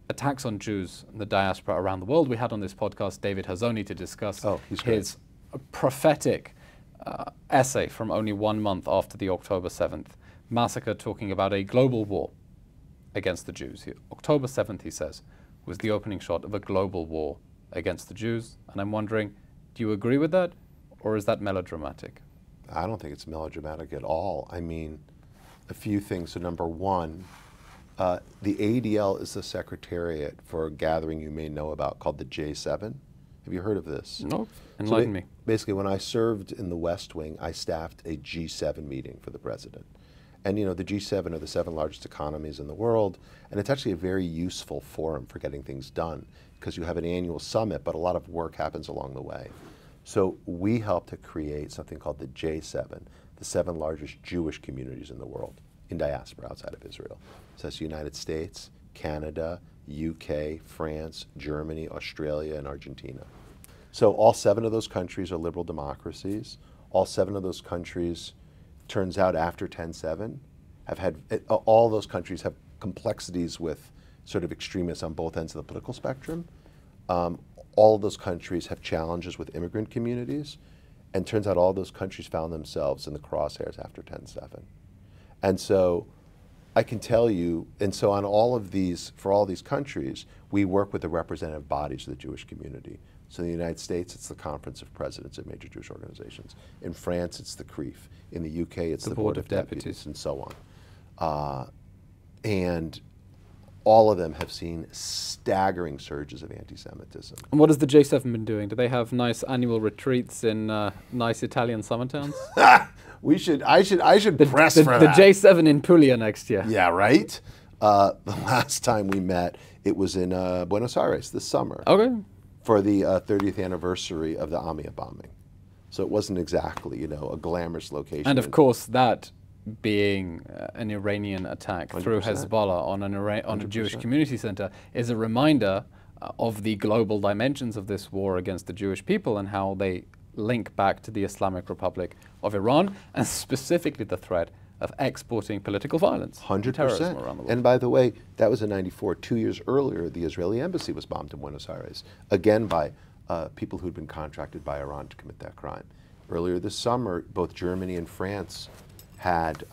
attacks on Jews and the diaspora around the world. We had on this podcast David Hazoni to discuss his prophetic essay from only 1 month after the October 7th massacre, talking about a global war against the Jews. October 7th, he says, was the opening shot of a global war against the Jews. And I'm wondering, do you agree with that, or is that melodramatic? I don't think it's melodramatic at all. I mean, a few things. So number one, the ADL is the secretariat for a gathering you may know about called the J7. Have you heard of this? No. Enlighten me. Basically, when I served in the West Wing, I staffed a G7 meeting for the president. And you know, the G7 are the 7 largest economies in the world, and it's actually a very useful forum for getting things done because you have an annual summit, but a lot of work happens along the way. So we helped to create something called the J7, the 7 largest Jewish communities in the world, in diaspora outside of Israel. So that's the United States, Canada, UK, France, Germany, Australia, and Argentina. So all 7 of those countries are liberal democracies. All 7 of those countries, turns out after 10/7, have had, all those countries have complexities with sort of extremists on both ends of the political spectrum. All of those countries have challenges with immigrant communities, and turns out all those countries found themselves in the crosshairs after 10/7. And so I can tell you, and so on all of these, for all these countries, we work with the representative bodies of the Jewish community. So in the United States, it's the Conference of Presidents of major Jewish organizations. In France, it's the CRIF. In the UK, it's the Board of Deputies, and so on. And all of them have seen staggering surges of anti-Semitism. And what has the J7 been doing? Do they have nice annual retreats in nice Italian summer towns? I should press for that. The J7 in Puglia next year. Yeah, right? The last time we met, it was in Buenos Aires this summer. Okay. For the 30th anniversary of the Amia bombing. So it wasn't exactly, you know, a glamorous location. And of course, that being an Iranian attack 100%. Through Hezbollah on a Jewish community center is a reminder of the global dimensions of this war against the Jewish people and how they link back to the Islamic Republic of Iran, and specifically the threat of exporting political violence, 100%. Terrorism around the world. And by the way, that was in '94. 2 years earlier, the Israeli embassy was bombed in Buenos Aires, again by people who'd been contracted by Iran to commit that crime. Earlier this summer, both Germany and France had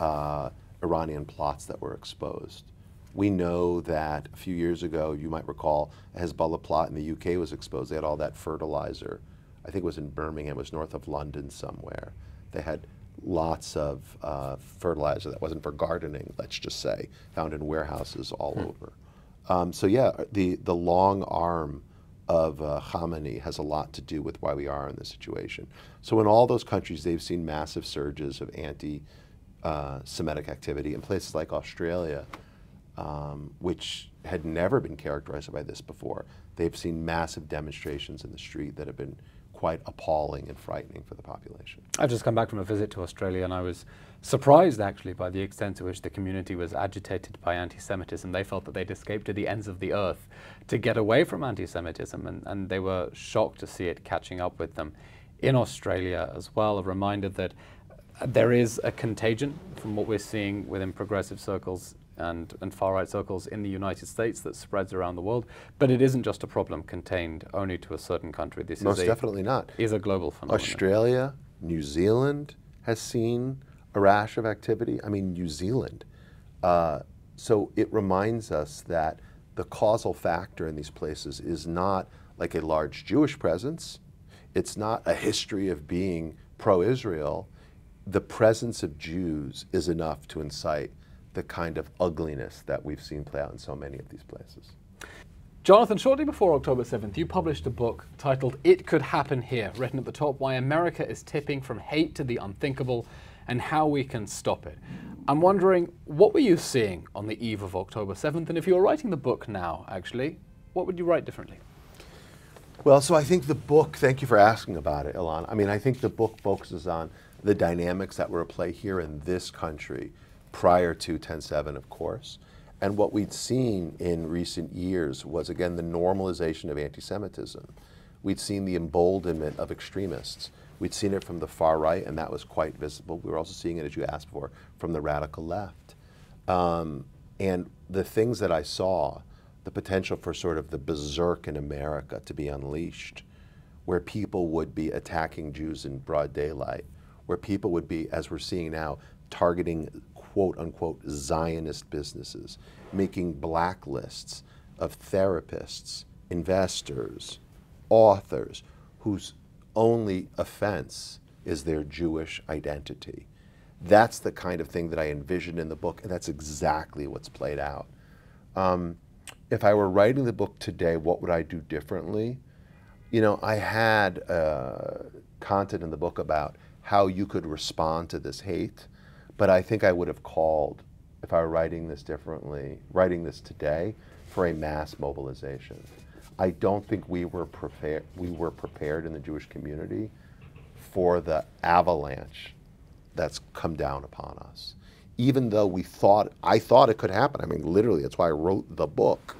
Iranian plots that were exposed. We know that a few years ago, you might recall, a Hezbollah plot in the UK was exposed. They had all that fertilizer. I think it was in Birmingham, it was north of London somewhere. They had lots of fertilizer that wasn't for gardening, let's just say, found in warehouses all over. So yeah, the long arm of Khamenei has a lot to do with why we are in this situation. So in all those countries, they've seen massive surges of anti-Semitic activity. In places like Australia, which had never been characterized by this before, they've seen massive demonstrations in the street that have been quite appalling and frightening for the population. I've just come back from a visit to Australia, and I was surprised actually by the extent to which the community was agitated by anti-Semitism. They felt that they'd escaped to the ends of the earth to get away from anti-Semitism, and they were shocked to see it catching up with them in Australia as well. A reminder that there is a contagion from what we're seeing within progressive circles and far-right circles in the United States that spreads around the world, but it isn't just a problem contained only to a certain country. This Most definitely not. Is a global phenomenon. Australia, New Zealand has seen a rash of activity. I mean, New Zealand. So it reminds us that the causal factor in these places is not like a large Jewish presence. It's not a history of being pro-Israel. The presence of Jews is enough to incite the kind of ugliness that we've seen play out in so many of these places. Jonathan, shortly before October 7th, you published a book titled It Could Happen Here, written at the top, Why America is Tipping from Hate to the Unthinkable and How We Can Stop It. I'm wondering, what were you seeing on the eve of October 7th? And if you were writing the book now, actually, what would you write differently? Well, so I think the book, thank you for asking about it, Ilan. I mean, I think the book focuses on the dynamics that were at play here in this country prior to 10/7, of course. And what we'd seen in recent years was, again, the normalization of anti-Semitism. We'd seen the emboldenment of extremists. We'd seen it from the far right, and that was quite visible. We were also seeing it, as you asked for, from the radical left. And the things that I saw, the potential for sort of the berserk in America to be unleashed, where people would be attacking Jews in broad daylight, where people would be, as we're seeing now, targeting quote unquote Zionist businesses, making blacklists of therapists, investors, authors, whose only offense is their Jewish identity. That's the kind of thing that I envisioned in the book, and that's exactly what's played out. If I were writing the book today, what would I do differently? You know, I had content in the book about how you could respond to this hate, but I think I would have called, if I were writing this differently, writing this today, for a mass mobilization. I don't think we were prepared in the Jewish community for the avalanche that's come down upon us. Even though I thought it could happen. I mean, literally, that's why I wrote the book.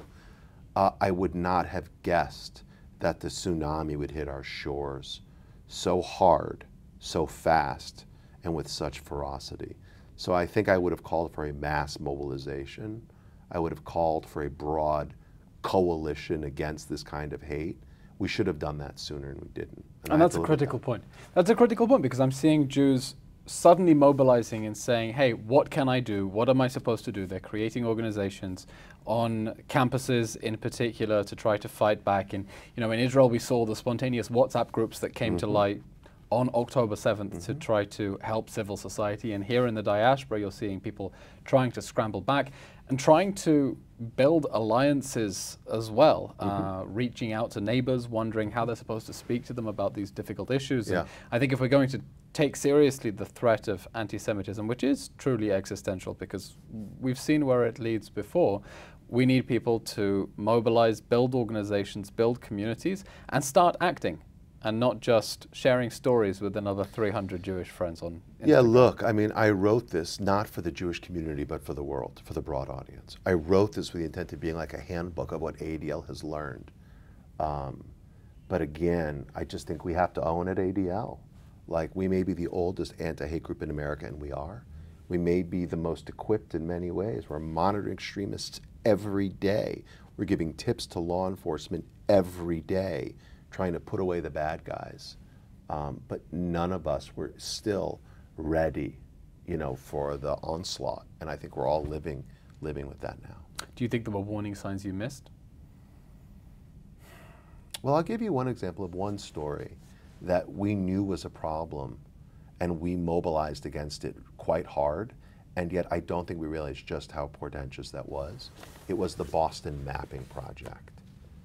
I would not have guessed that the tsunami would hit our shores so hard, so fast, and with such ferocity. So I think I would have called for a mass mobilization. I would have called for a broad coalition against this kind of hate. We should have done that sooner, and we didn't. And that's a critical point. That's a critical point, because I'm seeing Jews suddenly mobilizing and saying, hey, what can I do? What am I supposed to do? They're creating organizations on campuses in particular to try to fight back. And, you know, in Israel, we saw the spontaneous WhatsApp groups that came to light on October 7th to try to help civil society. And here in the diaspora, you're seeing people trying to scramble back and trying to build alliances as well, reaching out to neighbors, wondering how they're supposed to speak to them about these difficult issues. Yeah. And I think if we're going to take seriously the threat of anti-Semitism, which is truly existential because we've seen where it leads before, we need people to mobilize, build organizations, build communities, and start acting, and not just sharing stories with another 300 Jewish friends on Instagram. Yeah, look, I mean, I wrote this not for the Jewish community, but for the world, for the broad audience. I wrote this with the intent of being like a handbook of what ADL has learned. But again, I just think we have to own at ADL. Like, we may be the oldest anti-hate group in America, and we are. We may be the most equipped in many ways. We're monitoring extremists every day. We're giving tips to law enforcement every day, trying to put away the bad guys. But none of us were still ready, you know, for the onslaught. And I think we're all living with that now. Do you think there were warning signs you missed? Well, I'll give you one example of one story that we knew was a problem, and we mobilized against it quite hard, and yet I don't think we realized just how portentous that was. It was the Boston Mapping Project.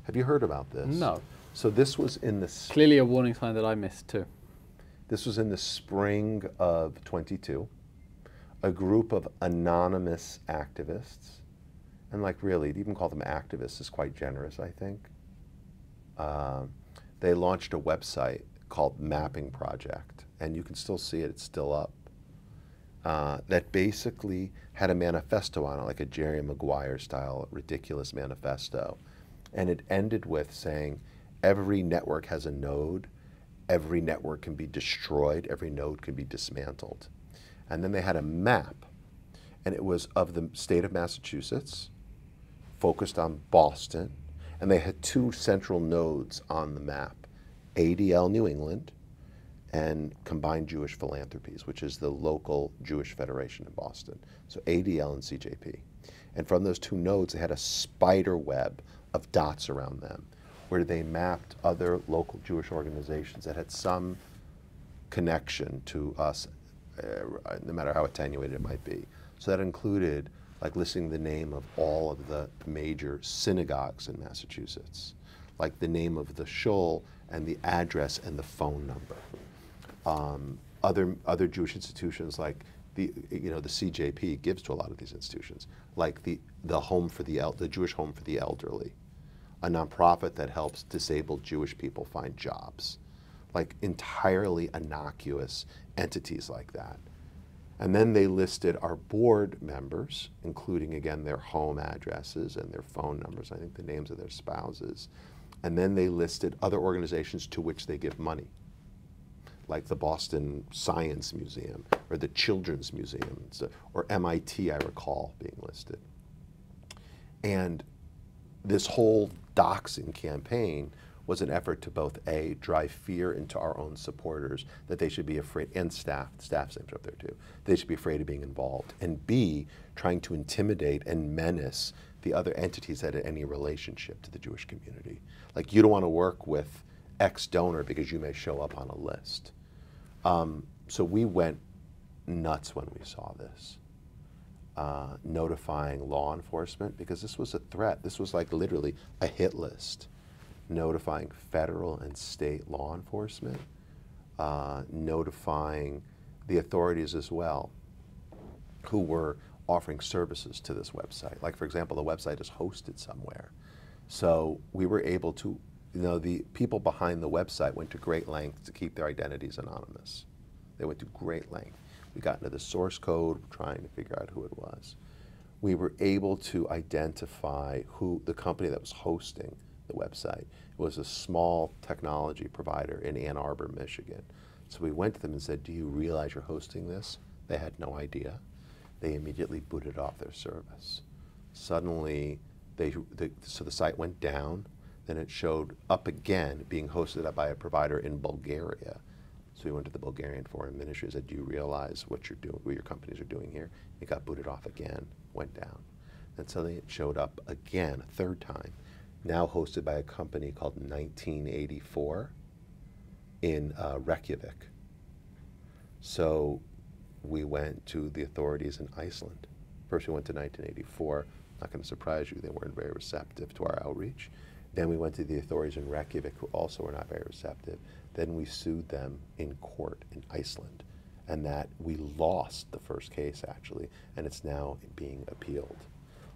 Have you heard about this? No. So this was in the... Clearly a warning sign that I missed too. This was in the spring of 22. A group of anonymous activists, and like really, to even call them activists is quite generous, I think. They launched a website called Mapping Project, and you can still see it, it's still up, that basically had a manifesto on it, like a Jerry Maguire style ridiculous manifesto. And it ended with saying, every network has a node, every network can be destroyed, every node can be dismantled. And then they had a map, and it was of the state of Massachusetts, focused on Boston, and they had two central nodes on the map, ADL New England and Combined Jewish Philanthropies, which is the local Jewish federation in Boston. So ADL and CJP. And from those two nodes, they had a spider web of dots around them, where they mapped other local Jewish organizations that had some connection to us, no matter how attenuated it might be. So that included like listing the name of all of the major synagogues in Massachusetts, like the name of the shul and the address and the phone number. Other Jewish institutions like the CJP gives to a lot of these institutions, like the Jewish Home for the Elderly, a nonprofit that helps disabled Jewish people find jobs, like entirely innocuous entities like that. And then they listed our board members, including, again, their home addresses and their phone numbers, I think the names of their spouses. And then they listed other organizations to which they give money, like the Boston Science Museum or the Children's Museum, or MIT, I recall being listed. And this whole doxing campaign was an effort to both A, drive fear into our own supporters that they should be afraid, and staff's names up there too, they should be afraid of being involved, and B, trying to intimidate and menace the other entities that had any relationship to the Jewish community. Like, you don't want to work with X donor because you may show up on a list. So we went nuts when we saw this, notifying law enforcement, because this was a threat. This was like literally a hit list. Notifying federal and state law enforcement, notifying the authorities as well, who were offering services to this website. Like, for example, the website is hosted somewhere. So we were able to, the people behind the website went to great lengths to keep their identities anonymous. They went to great length. We got into the source code, trying to figure out who it was. We were able to identify who the company that was hosting the website. It was a small technology provider in Ann Arbor, Michigan. So we went to them and said, do you realize you're hosting this? They had no idea. They immediately booted off their service. Suddenly, so the site went down, then it showed up again, being hosted by a provider in Bulgaria. So we went to the Bulgarian Foreign Ministry and said, do you realize what you're doing, what your companies are doing here? It got booted off again, went down. And suddenly it showed up again, a third time, now hosted by a company called 1984 in Reykjavik. So we went to the authorities in Iceland. First we went to 1984. Not going to surprise you, they weren't very receptive to our outreach. Then we went to the authorities in Reykjavik, who also were not very receptive. Then we sued them in court in Iceland, and that we lost the first case, actually, and it's now being appealed.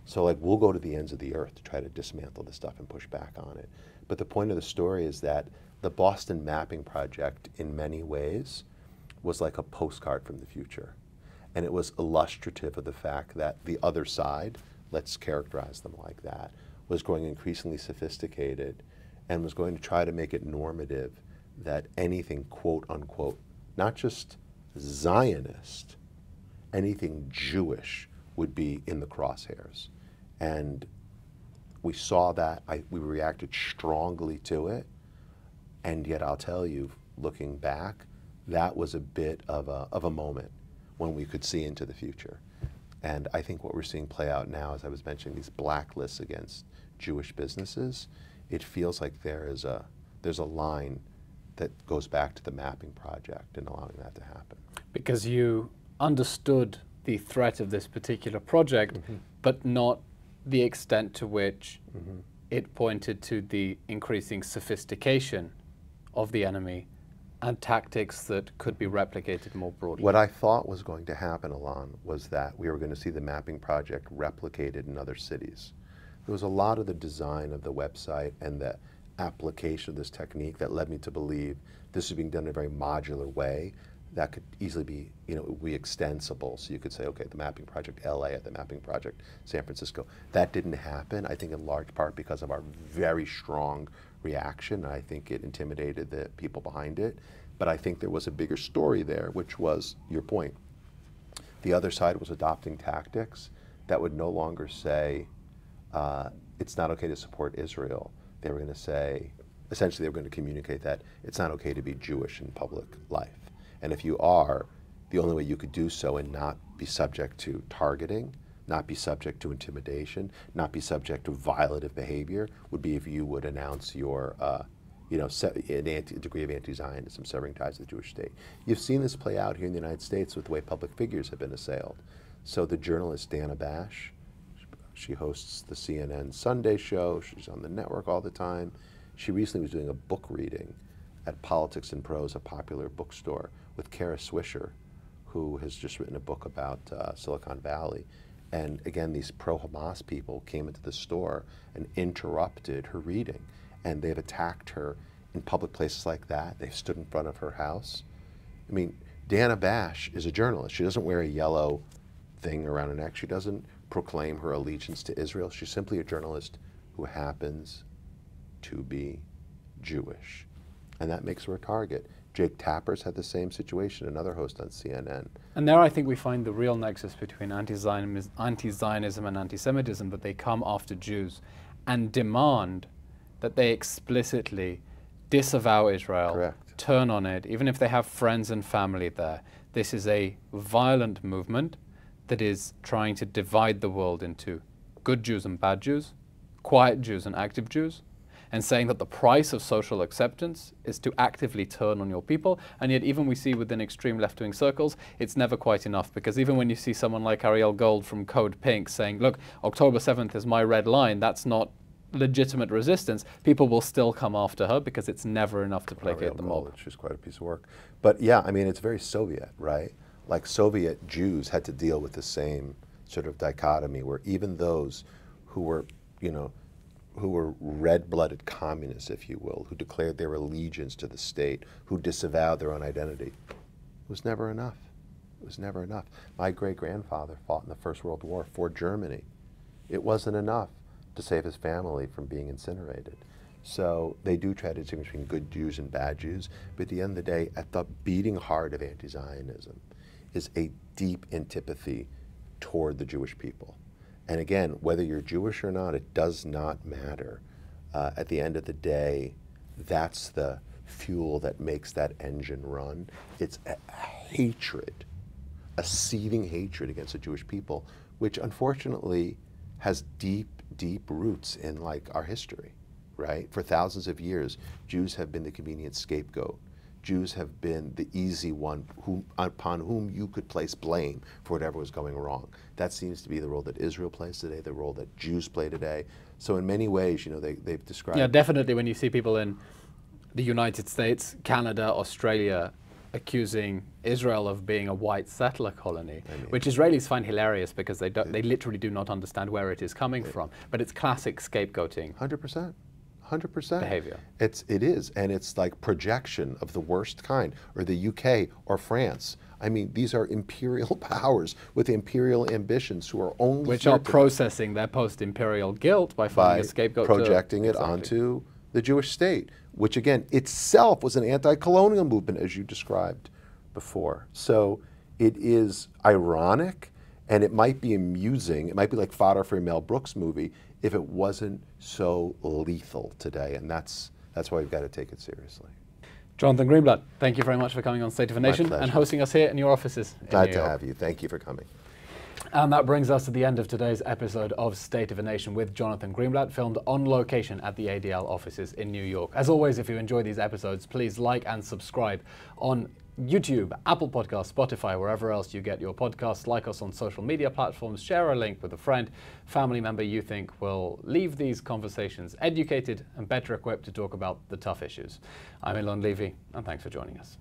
So, like, we'll go to the ends of the earth to try to dismantle this stuff and push back on it. But the point of the story is that the Boston Mapping Project, in many ways, was like a postcard from the future. And it was illustrative of the fact that the other side, let's characterize them like that, was growing increasingly sophisticated and was going to try to make it normative that anything, quote unquote, not just Zionist, anything Jewish would be in the crosshairs. And we saw that, we reacted strongly to it, and yet I'll tell you, looking back, that was a bit of a moment when we could see into the future. And I think what we're seeing play out now, as I was mentioning, these blacklists against Jewish businesses, it feels like there's a line that goes back to the mapping project and allowing that to happen. Because you understood the threat of this particular project, but not the extent to which it pointed to the increasing sophistication of the enemy and tactics that could be replicated more broadly. What I thought was going to happen, Alon, was that we were going to see the mapping project replicated in other cities. There was a lot of the design of the website and the application of this technique that led me to believe this was being done in a very modular way that could easily be, be extensible. So you could say, okay, the mapping project LA, the mapping project San Francisco. That didn't happen, I think in large part because of our very strong reaction. I think it intimidated the people behind it. But I think there was a bigger story there, which was your point. The other side was adopting tactics that would no longer say, it's not okay to support Israel. They were going to say, essentially they were going to communicate that it's not okay to be Jewish in public life. And if you are, the only way you could do so and not be subject to targeting, not be subject to intimidation, not be subject to violative behavior would be if you would announce your degree of anti-Zionism, severing ties to the Jewish state. You've seen this play out here in the United States with the way public figures have been assailed. So the journalist Dana Bash, she hosts the CNN Sunday show. She's on the network all the time. She recently was doing a book reading at Politics and Prose, a popular bookstore, with Kara Swisher, who has just written a book about Silicon Valley. And again, these pro-Hamas people came into the store and interrupted her reading. And they've attacked her in public places like that. They've stood in front of her house. I mean, Dana Bash is a journalist. She doesn't wear a yellow thing around her neck. She doesn't proclaim her allegiance to Israel. She's simply a journalist who happens to be Jewish. And that makes her a target. Jake Tapper's had the same situation, another host on CNN. And there I think we find the real nexus between anti-Zionism and anti-Semitism, that they come after Jews and demand that they explicitly disavow Israel, Correct. turn on it, even if they have friends and family there. This is a violent movement that is trying to divide the world into good Jews and bad Jews, quiet Jews and active Jews, and saying that the price of social acceptance is to actively turn on your people. And yet even we see within extreme left-wing circles, it's never quite enough, because even when you see someone like Ariel Gold from Code Pink saying, look, October 7th is my red line, that's not legitimate resistance, people will still come after her because it's never enough to placate the mob. She's quite a piece of work. But yeah, I mean, it's very Soviet, right? Like Soviet Jews had to deal with the same sort of dichotomy where even those who were, you know, who were red-blooded communists, if you will, who declared their allegiance to the state, who disavowed their own identity, it was never enough. It was never enough. My great-grandfather fought in the First World War for Germany. It wasn't enough to save his family from being incinerated. So they do try to distinguish between good Jews and bad Jews, but at the end of the day, at the beating heart of anti-Zionism is a deep antipathy toward the Jewish people. And again, whether you're Jewish or not, it does not matter. At the end of the day, that's the fuel that makes that engine run. It's a hatred, a seething hatred against the Jewish people, which unfortunately has deep, deep roots in like our history, right? For thousands of years, Jews have been the convenient scapegoat. Jews have been the easy one upon whom you could place blame for whatever was going wrong. That seems to be the role that Israel plays today, the role that Jews play today. So in many ways, you know, they've described... Yeah, definitely when you see people in the United States, Canada, Australia, accusing Israel of being a white settler colony, which Israelis find hilarious because they literally do not understand where it is coming from. But it's classic scapegoating. 100%. 100% behavior. It is, and it's like projection of the worst kind, or the UK or France. I mean, these are imperial powers with imperial ambitions who are only which are processing their post-imperial guilt by finding a scapegoat, projecting it onto the Jewish state, which again itself was an anti-colonial movement, as you described before. So it is ironic, and it might be amusing. It might be like fodder for a Mel Brooks movie if it wasn't so lethal today, and that's why we've got to take it seriously. Jonathan Greenblatt, thank you very much for coming on State of a Nation and hosting us here in your offices in Glad New to York. have you. Thank you for coming. And that brings us to the end of today's episode of State of a Nation with Jonathan Greenblatt, filmed on location at the ADL offices in New York. As always, if you enjoy these episodes, please like and subscribe on YouTube, Apple Podcasts, Spotify, wherever else you get your podcasts. Like us on social media platforms, share a link with a friend, family member you think will leave these conversations educated and better equipped to talk about the tough issues. I'm Elon Levy, and thanks for joining us.